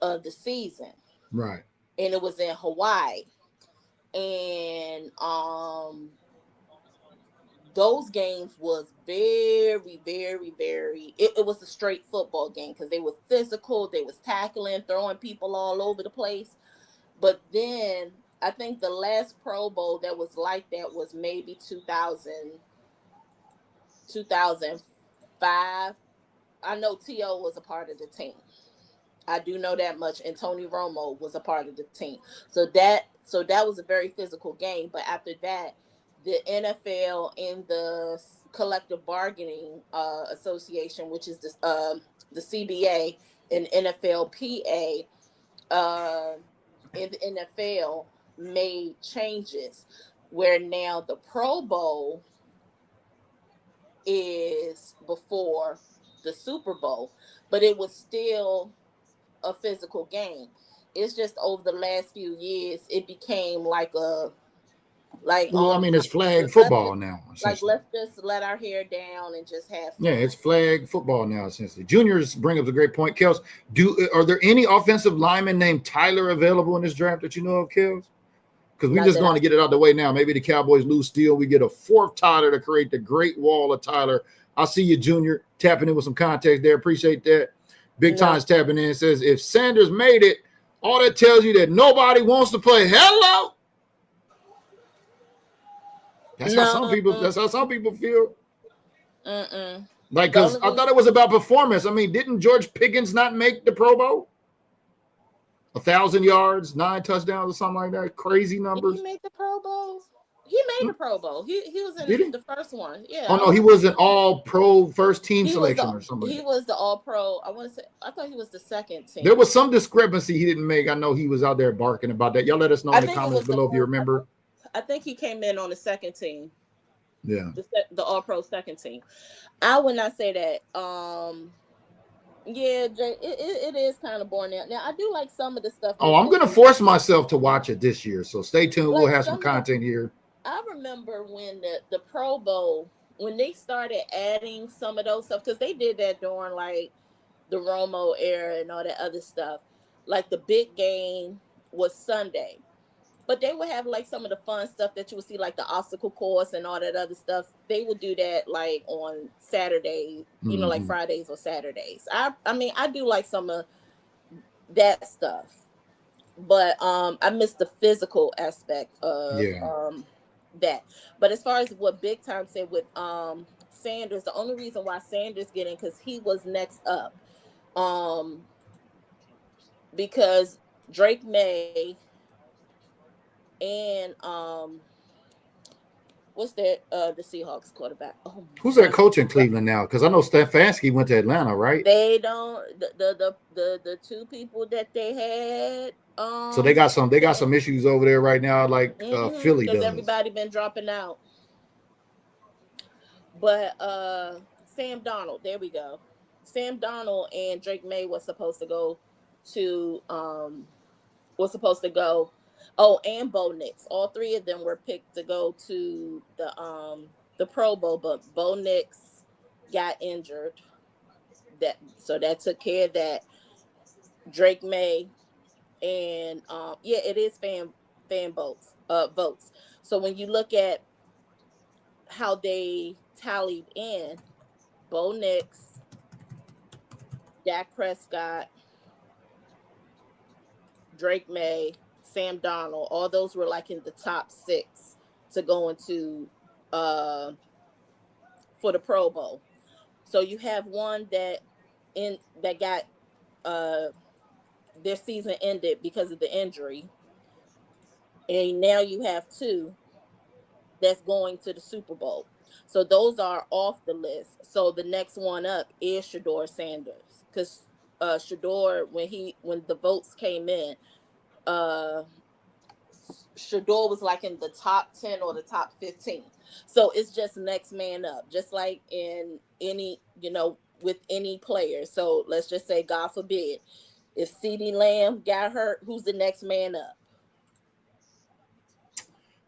of the season. Right. And it was in Hawaii. And those games was very, very, very, it was a straight football game because they were physical. They was tackling, throwing people all over the place. But then I think the last Pro Bowl that was like that was maybe 2005. I know T.O. was a part of the team. I do know that much. And Tony Romo was a part of the team. So that was a very physical game. But after that, the NFL and the Collective Bargaining Association, which is the CBA and NFLPA, in the NFL made changes where now the Pro Bowl is before the Super Bowl, but it was still a physical game. It's just over the last few years, it became like it's flag football now. Like, let's just let our hair down and just have fun. Yeah, it's flag football now, essentially. Juniors bring up a great point. KELZ, are there any offensive linemen named Tyler available in this draft that you know of, KELZ? Because we're just going to get it out of the way now. Maybe the Cowboys lose Steele. We get a 4th Tyler to create the great wall of Tyler. I see you, Junior, tapping in with some context there. Appreciate that. Big Time's tapping in. Says, if Sanders made it, all that tells you that nobody wants to play. Hello. That's how some people feel. Like, because I thought it was about performance. I mean, didn't George Pickens not make the Pro Bowl? 1,000 yards, 9 touchdowns, or something like that. Crazy numbers. Did he make the Pro Bowl? He made the Pro Bowl. He was in the first one. Yeah. Oh no, he was an All-Pro first team selection or something. He was the All-Pro. I thought he was the second team. There was some discrepancy he didn't make. I know he was out there barking about that. Y'all let us know in the comments below if you remember. I think he came in on the second team. Yeah. The All-Pro second team. I would not say that. Yeah, Jay, it is kind of boring now. Now, I do like some of the stuff. Oh, I'm going to force myself to watch it this year. So stay tuned. We'll have some content here. I remember when the Pro Bowl, when they started adding some of those stuff, because they did that during like the Romo era and all that other stuff. Like the big game was Sunday. But they would have like some of the fun stuff that you would see, like the obstacle course and all that other stuff. They would do that like on Saturday, like Fridays or Saturdays. I mean, I do like some of that stuff, but I miss the physical aspect of that. But as far as what Big Time said with Sanders, the only reason why Sanders getting, because he was next up, because Drake May and what's that the Seahawks quarterback? Oh Who's my that coach in Cleveland now? Because I know Stefanski went to Atlanta, right? They don't the two people that they had. So they got some issues over there right now, like Philly because does. everybody been dropping out. But Sam Donald, there we go. Sam Donald and Drake May was supposed to go to oh, and Bo Nix. All three of them were picked to go to the Pro Bowl, but Bo Nix got injured. So that took care of that. Drake May and yeah, it is fan votes. So when you look at how they tallied in, Bo Nix, Dak Prescott, Drake May, Sam Donald, all those were like in the top 6 to go into for the Pro Bowl. So you have one that got their season ended because of the injury, and now you have 2 that's going to the Super Bowl. So those are off the list. So the next one up is Shador Sanders, because Shador, when the votes came in, Shador was like in the top 10 or the top 15. So it's just next man up, just like in any, with any player. So let's just say, God forbid, if CeeDee Lamb got hurt, who's the next man up?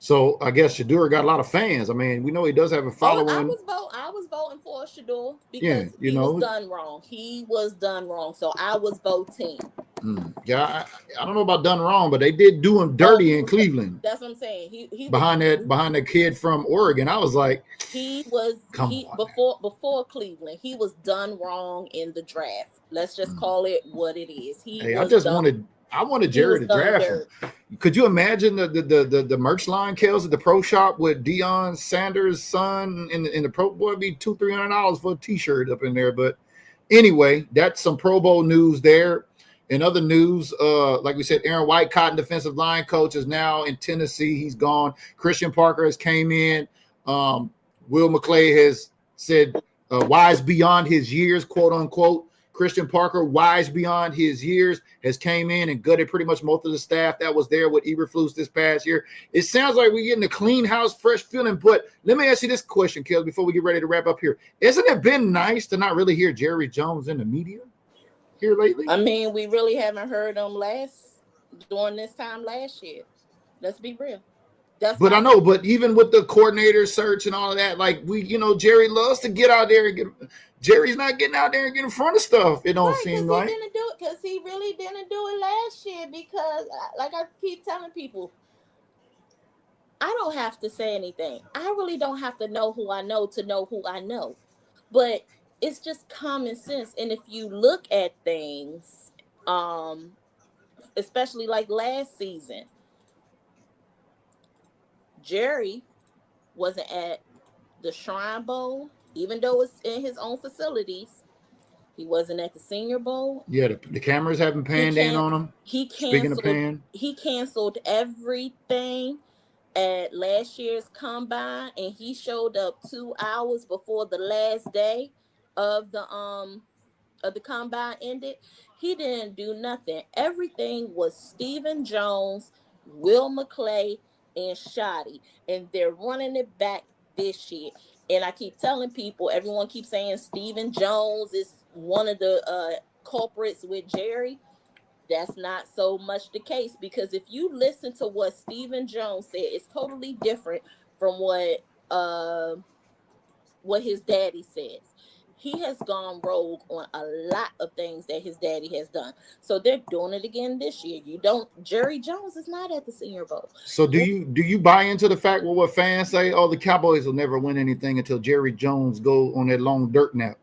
So I guess Shador got a lot of fans. I mean, we know he does have a following. I was voting for Shador because he was done wrong. He was done wrong. So I was voting. Yeah, I don't know about done wrong, but they did do him dirty in Cleveland. That's what I'm saying. He behind that kid from Oregon. I was like, before Cleveland, he was done wrong in the draft. Let's just call it what it is. I wanted Jerry to draft him. Could you imagine the merch line, KELZ, at the pro shop with Deion Sanders' son in the pro? Boy, it'd be $200-300 for a T-shirt up in there. But anyway, that's some Pro Bowl news there. In other news, like we said, Aaron White, Cotton defensive line coach, is now in Tennessee. He's gone. Christian Parker has came in. Will McClay has said wise beyond his years, quote unquote. Christian Parker, wise beyond his years, has came in and gutted pretty much most of the staff that was there with Eberflus this past year. It sounds like we're getting a clean house, fresh feeling. But let me ask you this question, KELZ, before we get ready to wrap up here. Isn't it been nice to not really hear Jerry Jones in the media here lately? I mean, we really haven't heard him during this time last year. Let's be real. But I know, but even with the coordinator search and all of that, like Jerry loves to get out there and get. Jerry's not getting out there and getting in front of stuff. It don't seem like. Because he really didn't do it last year. Because, like I keep telling people, I don't have to say anything. I really don't have to know who I know to know who I know. But it's just common sense. And if you look at things, especially like last season, Jerry wasn't at the Shrine Bowl, even though it's in his own facilities. He wasn't at the Senior Bowl. Yeah, the cameras haven't panned in on him. He canceled everything at last year's combine, and he showed up 2 hours before the last day of the combine ended. He didn't do nothing. Everything was Stephen Jones, Will McClay, and Shoddy, and they're running it back this year. And I keep telling people, everyone keeps saying Stephen Jones is one of the culprits with Jerry. That's not so much the case, because if you listen to what Stephen Jones said, it's totally different from what his daddy says. He has gone rogue on a lot of things that his daddy has done. So they're doing it again this year. Jerry Jones is not at the Senior Bowl. So do you buy into the fact, well, what fans say, the Cowboys will never win anything until Jerry Jones go on that long dirt nap?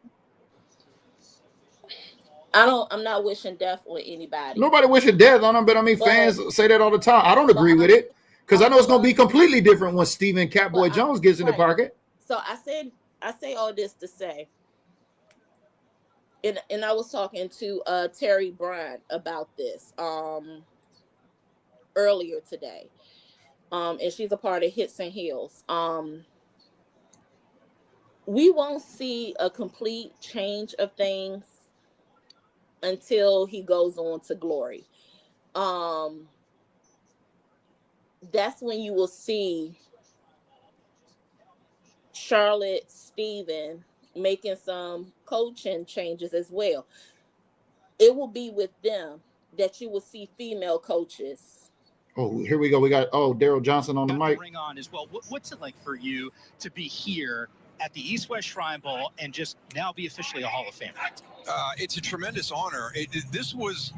I'm not wishing death on anybody. Nobody wishing death on them, but I mean, fans say that all the time. I don't agree with it. Because I know it's going to be completely different when Steven Catboy Jones gets in the right. pocket. So I say all this to say, and I was talking to Terry Bryant about this earlier today. And she's a part of Hits and Heels. We won't see a complete change of things until he goes on to glory. That's when you will see Charlotte, Steven making some coaching changes as well. It will be with them that you will see female coaches. Oh, here we go. We got Daryl Johnson on the mic. Ring on as well. What's it like for you to be here at the East West Shrine Bowl and just now be officially a Hall of Famer? It's a tremendous honor. This was,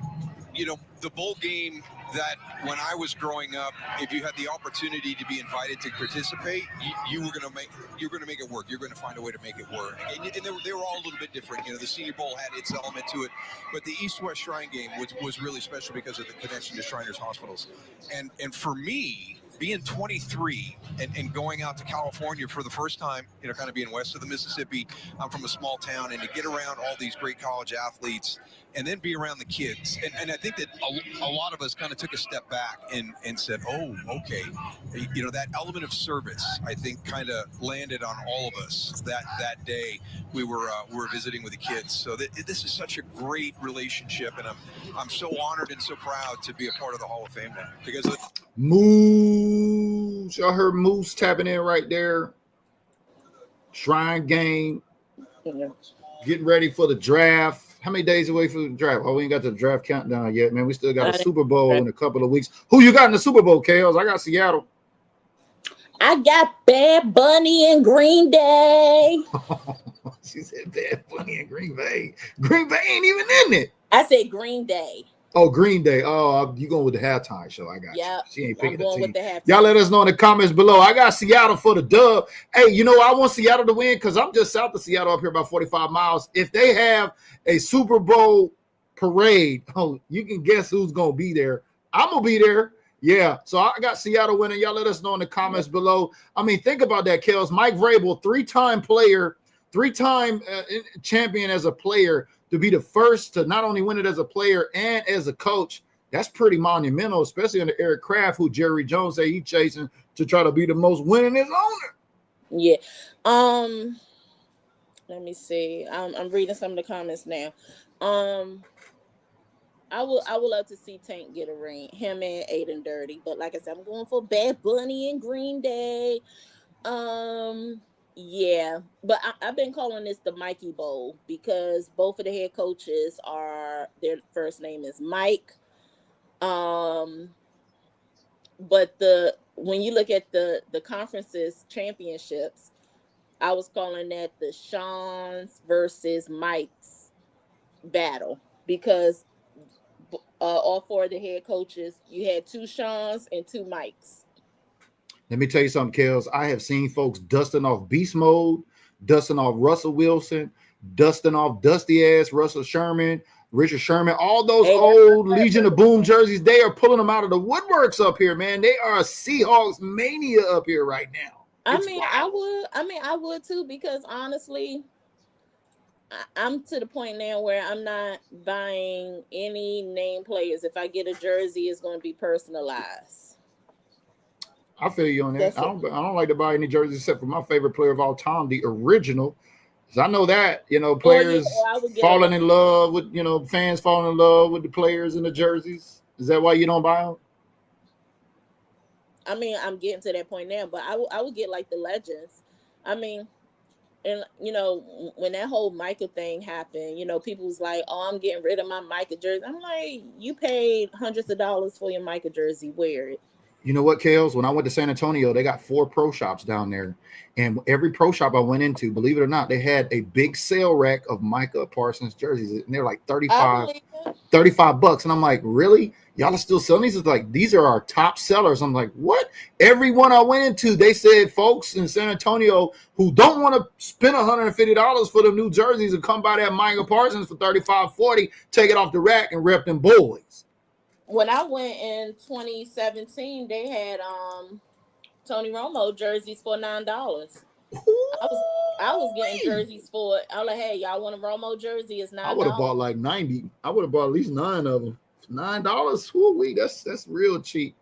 the bowl game that when I was growing up, if you had the opportunity to be invited to participate, you were going to make it work. You're going to find a way to make it work. And they were all a little bit different. The Senior Bowl had its element to it, but the East West Shrine game was really special because of the connection to Shriners Hospitals. And for me, being 23 and going out to California for the first time, kind of being west of the Mississippi, I'm from a small town, and to get around all these great college athletes and then be around the kids. And I think that a lot of us kind of took a step back and said, oh, okay. That element of service, I think, kind of landed on all of us that day we were visiting with the kids. So this is such a great relationship, and I'm so honored and so proud to be a part of the Hall of Fame now. Because Moose, y'all heard Moose tapping in right there. Shrine game, getting ready for the draft. How many days away from the draft? Oh, we ain't got the draft countdown yet, man. We still got a Super Bowl in a couple of weeks. Who you got in the Super Bowl, KELZ? I got Seattle. I got Bad Bunny and Green Day. She said Bad Bunny and Green Bay. Green Bay ain't even in it. I said Green Day. Oh, Green Day. Oh, you going with the halftime show. I got you. She ain't picking the team. Y'all let us know in the comments below. I got Seattle for the dub. Hey, I want Seattle to win because I'm just south of Seattle up here about 45 miles. If they have a Super Bowl parade, you can guess who's going to be there. I'm going to be there. Yeah, so I got Seattle winning. Y'all let us know in the comments below. I mean, think about that, KELZ. Mike Vrabel, three-time player, three-time champion as a player, to be the first to not only win it as a player and as a coach. That's pretty monumental, especially under Eric Kraft, who Jerry Jones say he's chasing to try to be the most winningest owner. Yeah. Let me see. I'm reading some of the comments now. I would love to see Tank get a ring, him and Aiden Dirty. But like I said, I'm going for Bad Bunny and Green Day. Yeah, but I've been calling this the Mikey Bowl because both of the head coaches their first name is Mike. But when you look at the conference's championships, I was calling that the Sean's versus Mike's battle because all four of the head coaches, you had 2 Sean's and 2 Mikes. Let me tell you something, KELZ. I have seen folks dusting off beast mode, dusting off Russell Wilson, dusting off dusty-ass Russell Sherman, Richard Sherman, all those old Legion of Boom jerseys. They are pulling them out of the woodworks up here, man. They are a Seahawks mania up here right now. I would too, because honestly, I'm to the point now where I'm not buying any name players. If I get a jersey, it's going to be personalized. I feel you on that. I don't like to buy any jerseys except for my favorite player of all time, the original. Because I know that, players falling in love with, fans falling in love with the players and the jerseys. Is that why you don't buy them? I mean, I'm getting to that point now, but I would get like the legends. I mean, and when that whole Micah thing happened, people was like, "Oh, I'm getting rid of my Micah jersey." I'm like, you paid hundreds of dollars for your Micah jersey. Wear it. You know what, KELZ? When I went to San Antonio, they got 4 pro shops down there. And every pro shop I went into, believe it or not, they had a big sale rack of Micah Parsons jerseys. And they're like $35. And I'm like, really? Y'all are still selling these? It's like, these are our top sellers. I'm like, what? Everyone I went into, they said folks in San Antonio who don't want to spend $150 for the new jerseys and come buy that Micah Parsons for $35, $40, take it off the rack and rep them boys. when I went in 2017, they had Tony Romo jerseys for $9. I was getting jerseys for. I was like, hey, y'all want a Romo jersey? It's I would have bought $9. like 90. I would have bought at least 9 of them. $9. Whoo-wee, that's real cheap.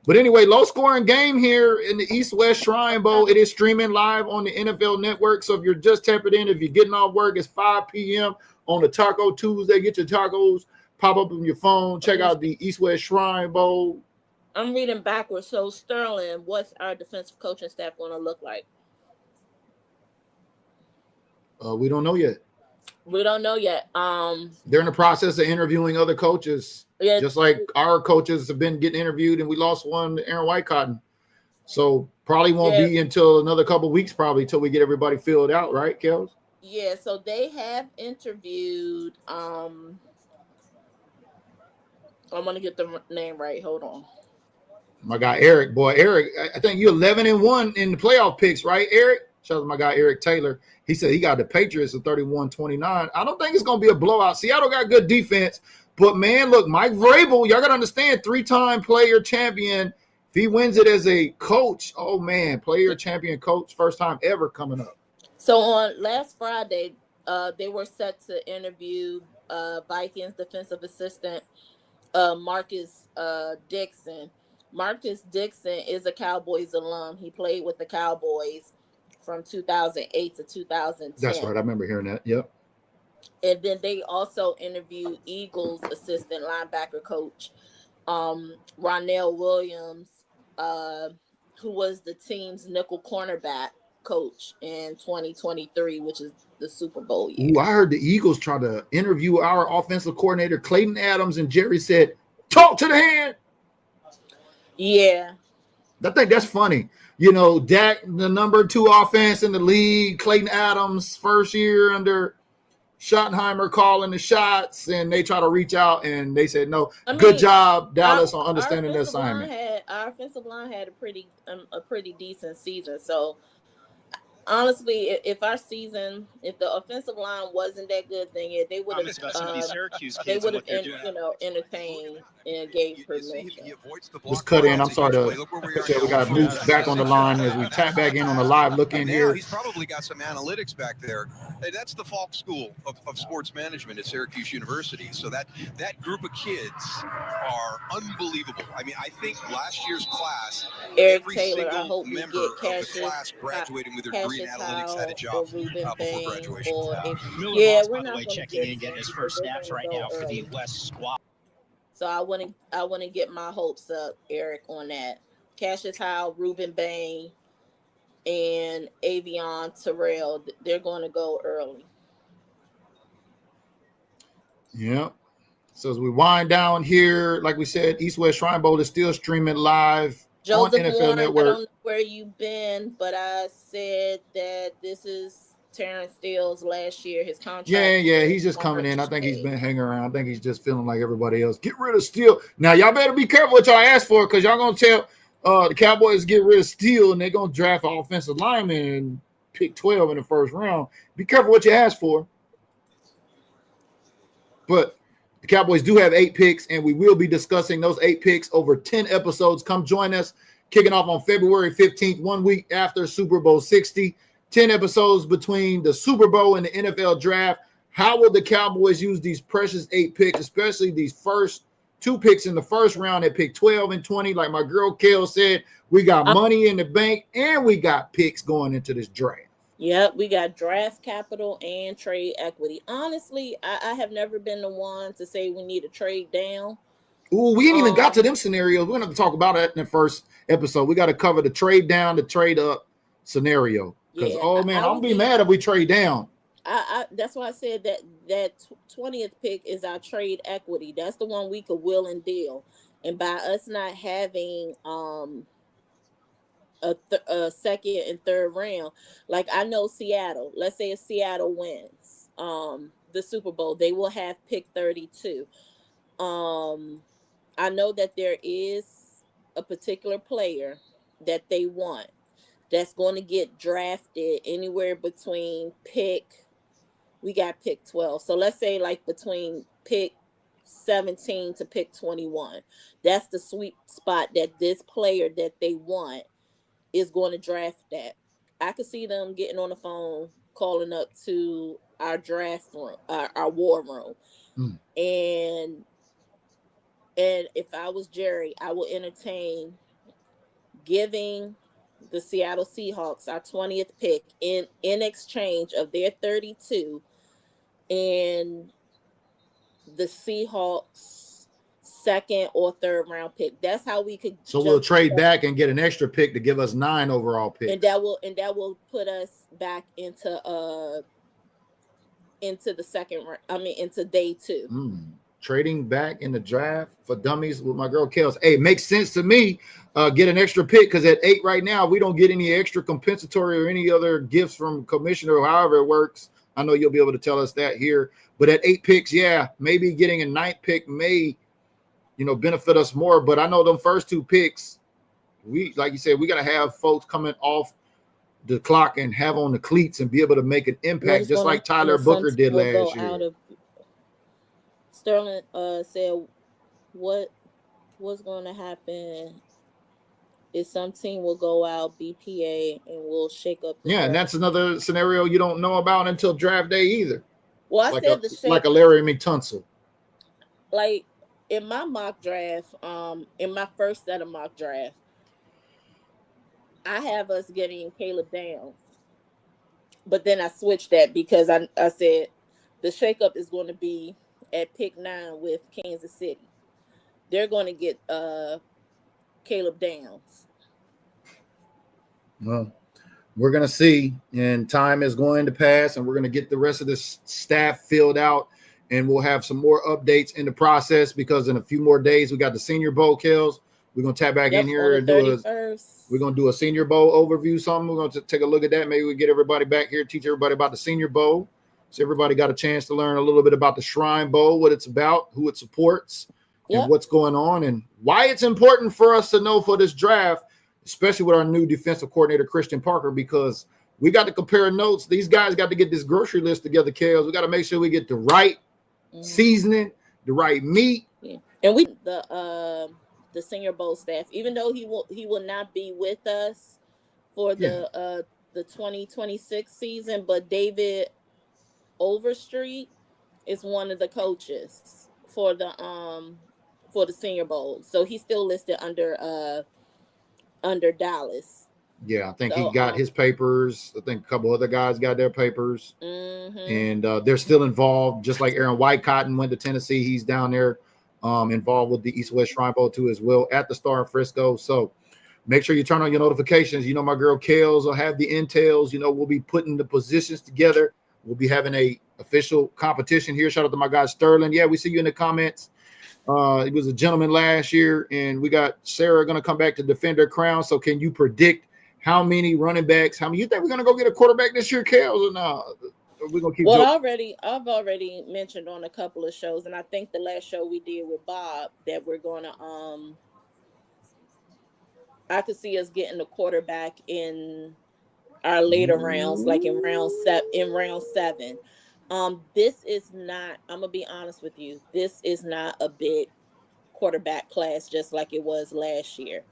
But anyway, low scoring game here in the East West Shrine Bowl. It is streaming live on the NFL Network. So if you're just tapping in, if you're getting off work, it's 5 p.m. on a Taco Tuesday. Get your tacos, pop up on your phone, check out the East West Shrine Bowl. I'm reading backwards. So Sterling, what's our defensive coaching staff going to look like? We don't know yet. We don't know yet. They're in the process of interviewing other coaches, Yeah. just like our coaches have been getting interviewed, and we lost one, Aaron Whitecotton. So probably won't be until another couple of weeks, probably till we get everybody filled out, right, KELZ? Yeah. So they have interviewed. I'm gonna get the name right. Hold on. My guy Eric, boy, Eric, I think you're 11-1 in the playoff picks, right, Eric? Shout out to my guy Eric Taylor. He said he got the Patriots at 31-29. I don't think it's going to be a blowout. Seattle got good defense, but man, look, Mike Vrabel, y'all got to understand, 3-time player champion. If he wins it as a coach, oh man, player champion coach, first time ever coming up. So on last Friday, they were set to interview Vikings defensive assistant Marcus Dixon. Marcus Dixon is a Cowboys alum. He played with the Cowboys from 2008 to 2010. That's right. I remember hearing that. Yep. And then they also interviewed Eagles assistant linebacker coach Ronell Williams, who was the team's nickel cornerback coach in 2023, which is the Super Bowl year. Ooh, I heard the Eagles try to interview our offensive coordinator, Clayton Adams, and Jerry said, talk to the hand. Yeah. I think that's funny. You know, Dak, the number 2 offense in the league, Clayton Adams, first year under Schottenheimer calling the shots, and they try to reach out, and they said, no, good job, Dallas, on understanding the assignment. Our offensive line had a pretty decent season. So, honestly, if the offensive line wasn't that good, then yeah, they would have. They would have, entertained and gave permission. Just cut in. I'm sorry to. We got Moose back on the line as we tap back in on the live look in here. He's probably got some analytics back there. Hey, that's the Falk School of Sports Management at Syracuse University. So that group of kids are unbelievable. I mean, I think last year's class, every Taylor, single member of the class graduating with their degree in analytics had a job before graduation. We're by the way, checking in, getting his first snaps right now for the West squad. So I wouldn't get my hopes up, Eric, on that. Cassius Howell, Ruben Bain, and Avion Terrell, they're going to go early. Yeah. So as we wind down here, like we said, East West Shrine Bowl is still streaming live Joseph on NFL Warren, Network. I don't know where you've been, but I said that this is Terrence Steele's last year. His contract. Yeah, he's just coming in. I think he's been hanging around. I think he's just feeling like everybody else. Get rid of Steele. Now, y'all better be careful what y'all ask for, because y'all going to tell the Cowboys get rid of Steele, and they're going to draft an offensive lineman and pick 12 in the first round. Be careful what you ask for. But the Cowboys do have 8 picks, and we will be discussing those 8 picks over 10 episodes. Come join us, kicking off on February 15th, 1 week after Super Bowl 60. 10 episodes between the Super Bowl and the NFL draft. How will the Cowboys use these precious 8 picks, especially these first 2 picks in the first round at pick 12 and 20? Like my girl KELZ said, we got money in the bank, and we got picks going into this draft. Yep, we got draft capital and trade equity. Honestly, I have never been the one to say we need to trade down. Ooh, we ain't even got to them scenarios. We're going to talk about that in the first episode. We got to cover the trade down, the trade up scenario. Because, I'll be mad if we trade down. That's why I said that 20th pick is our trade equity. That's the one we could will and deal. And by us not having a second and third round, like I know Seattle, let's say if Seattle wins the Super Bowl, they will have pick 32. I know that there is a particular player that they want that's going to get drafted anywhere between we got pick 12. So let's say like between pick 17 to pick 21. That's the sweet spot that this player that they want is going to draft that. I could see them getting on the phone, calling up to our draft room, our war room, Mm. and if I was Jerry, I would entertain giving the Seattle Seahawks our 20th pick in exchange of their 32 and the Seahawks second or third round pick. That's how we could So we'll trade back and get an extra pick to give us 9 overall picks. And that will put us back into the second round. I mean into day 2. Trading back in the draft for dummies with my girl KELZ. Hey, makes sense to me. Get an extra pick because at 8 right now, we don't get any extra compensatory or any other gifts from commissioner or however it works. I know you'll be able to tell us that here. But at 8 picks, yeah, maybe getting a 9th pick may, benefit us more. But I know them first 2 picks, like you said, we got to have folks coming off the clock and have on the cleats and be able to make an impact, just like Tyler Booker did last year. Sterling said, what's going to happen is some team will go out BPA and we'll shake up the draft. And that's another scenario you don't know about until draft day either. Well, I said like a Larry McTunsell. Like in my mock draft, in my first set of mock draft, I have us getting Caleb Downs. But then I switched that because I said the shakeup is going to be at pick 9 with Kansas City. They're going to get Caleb Downs. Well, we're going to see, and time is going to pass, and we're going to get the rest of the staff filled out, and we'll have some more updates in the process because in a few more days, we got the Senior Bowl, KELZ. We're going to tap back in here and we're going to do a Senior Bowl overview, something. We're going to take a look at that. Maybe we get everybody back here, teach everybody about the Senior Bowl. So everybody got a chance to learn a little bit about the Shrine Bowl, what it's about, who it supports, and what's going on, and why it's important for us to know for this draft, especially with our new defensive coordinator, Christian Parker, because we got to compare notes. These guys got to get this grocery list together, KELZ. We got to make sure we get the right seasoning, the right meat. Yeah. And we the Senior Bowl staff, even though he will not be with us for the 2026 season, but David Overstreet is one of the coaches for the Senior Bowl, so he's still listed under Dallas. Yeah, I think he got his papers. I think a couple other guys got their papers, and they're still involved. Just like Aaron Whitecotton went to Tennessee, he's down there involved with the East-West Shrine Bowl too as well at the Star in Frisco. So make sure you turn on your notifications. My girl KELZ will have the intels. We'll be putting the positions together. We'll be having a official competition here. Shout out to my guy Sterling. Yeah, we see you in the comments. He was a gentleman last year, and we got Sarah going to come back to defend her crown. So can you predict how many running backs? How many you think we're going to go get a quarterback this year, KELZ, or not? We're going to keep. Well, I've already mentioned on a couple of shows, and I think the last show we did with Bob that we're going to I could see us getting a quarterback in our later rounds, like in round 7. This is not, I'm gonna be honest with you, this is not a big quarterback class just like it was last year.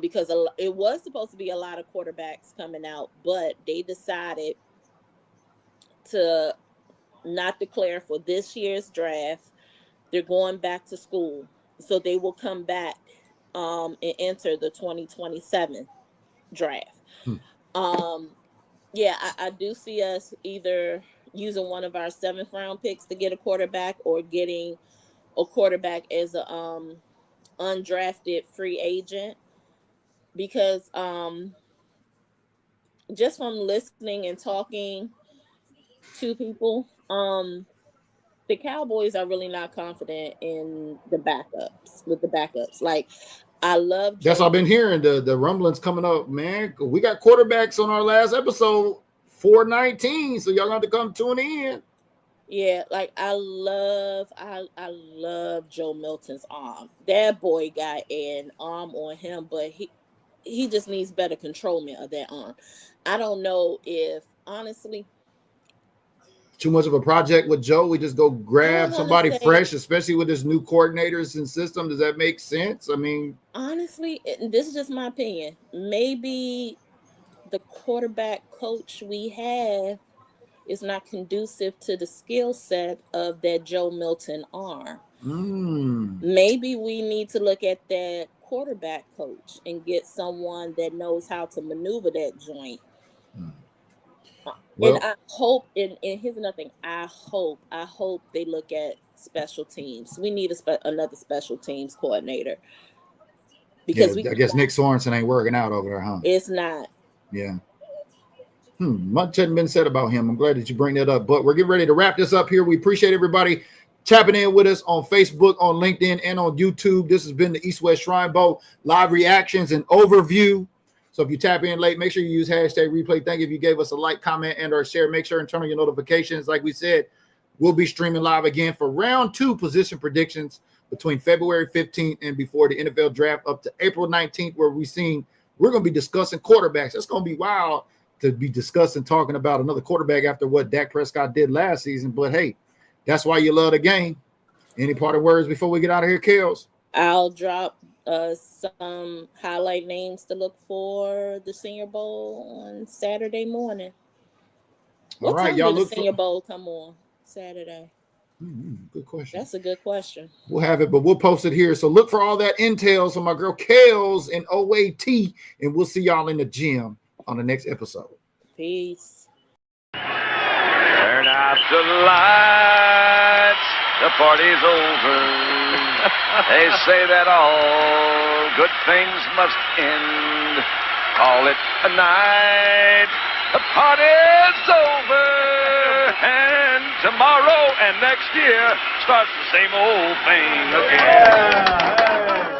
Because it was supposed to be a lot of quarterbacks coming out, but they decided to not declare for this year's draft. They're going back to school, so they will come back and enter the 2027 draft. I do see us either using one of our 7th round picks to get a quarterback or getting a quarterback as a undrafted free agent, because just from listening and talking to people, the Cowboys are really not confident in the backups. Like, I love That's what I've been hearing, the rumblings coming up, man. We got quarterbacks on our last episode, 419, so y'all have to come tune in. Yeah, like I love Joe Milton's arm. That boy got an arm on him, but he just needs better controlment of that arm. I don't know if, honestly, too much of a project with Joe? We just go grab gonna somebody say- fresh, especially with this new coordinators and system. Does that make sense? I mean, Honestly, this is just my opinion. Maybe the quarterback coach we have is not conducive to the skill set of that Joe Milton arm. Maybe we need to look at that quarterback coach and get someone that knows how to maneuver that joint. Well- And I hope, and here's another thing. I hope they look at special teams. We need another special teams coordinator because I guess Nick Sorensen ain't working out over there, huh? it's not. Yeah. Much hadn't been said about him. I'm glad that you bring that up. But we're getting ready to wrap this up here. We appreciate everybody tapping in with us on Facebook, on LinkedIn, and on YouTube. This has been the East West Shrine Bowl live reactions and overview. So if you tap in late, make sure you use hashtag replay. Thank you if you gave us a like, comment, and or share. Make sure and turn on your notifications. Like we said, we'll be streaming live again for round 2 position predictions between February 15th and before the NFL draft up to April 19th, where we're going to be discussing quarterbacks. It's going to be wild to be discussing, talking about another quarterback after what Dak Prescott did last season. But hey, that's why you love the game. Any parting words before we get out of here, KELZ? I'll drop some highlight names to look for the Senior Bowl on Saturday morning. All right, time y'all did look the Senior Bowl come on Saturday? Good question. That's a good question. We'll have it, but we'll post it here. So look for all that intel from my girl KELZ and OAT, and we'll see y'all in the gym on the next episode. Peace. Turn out the lights, the party's over. They say that all good things must end. Call it a night, the party's over. And tomorrow and next year starts the same old thing again.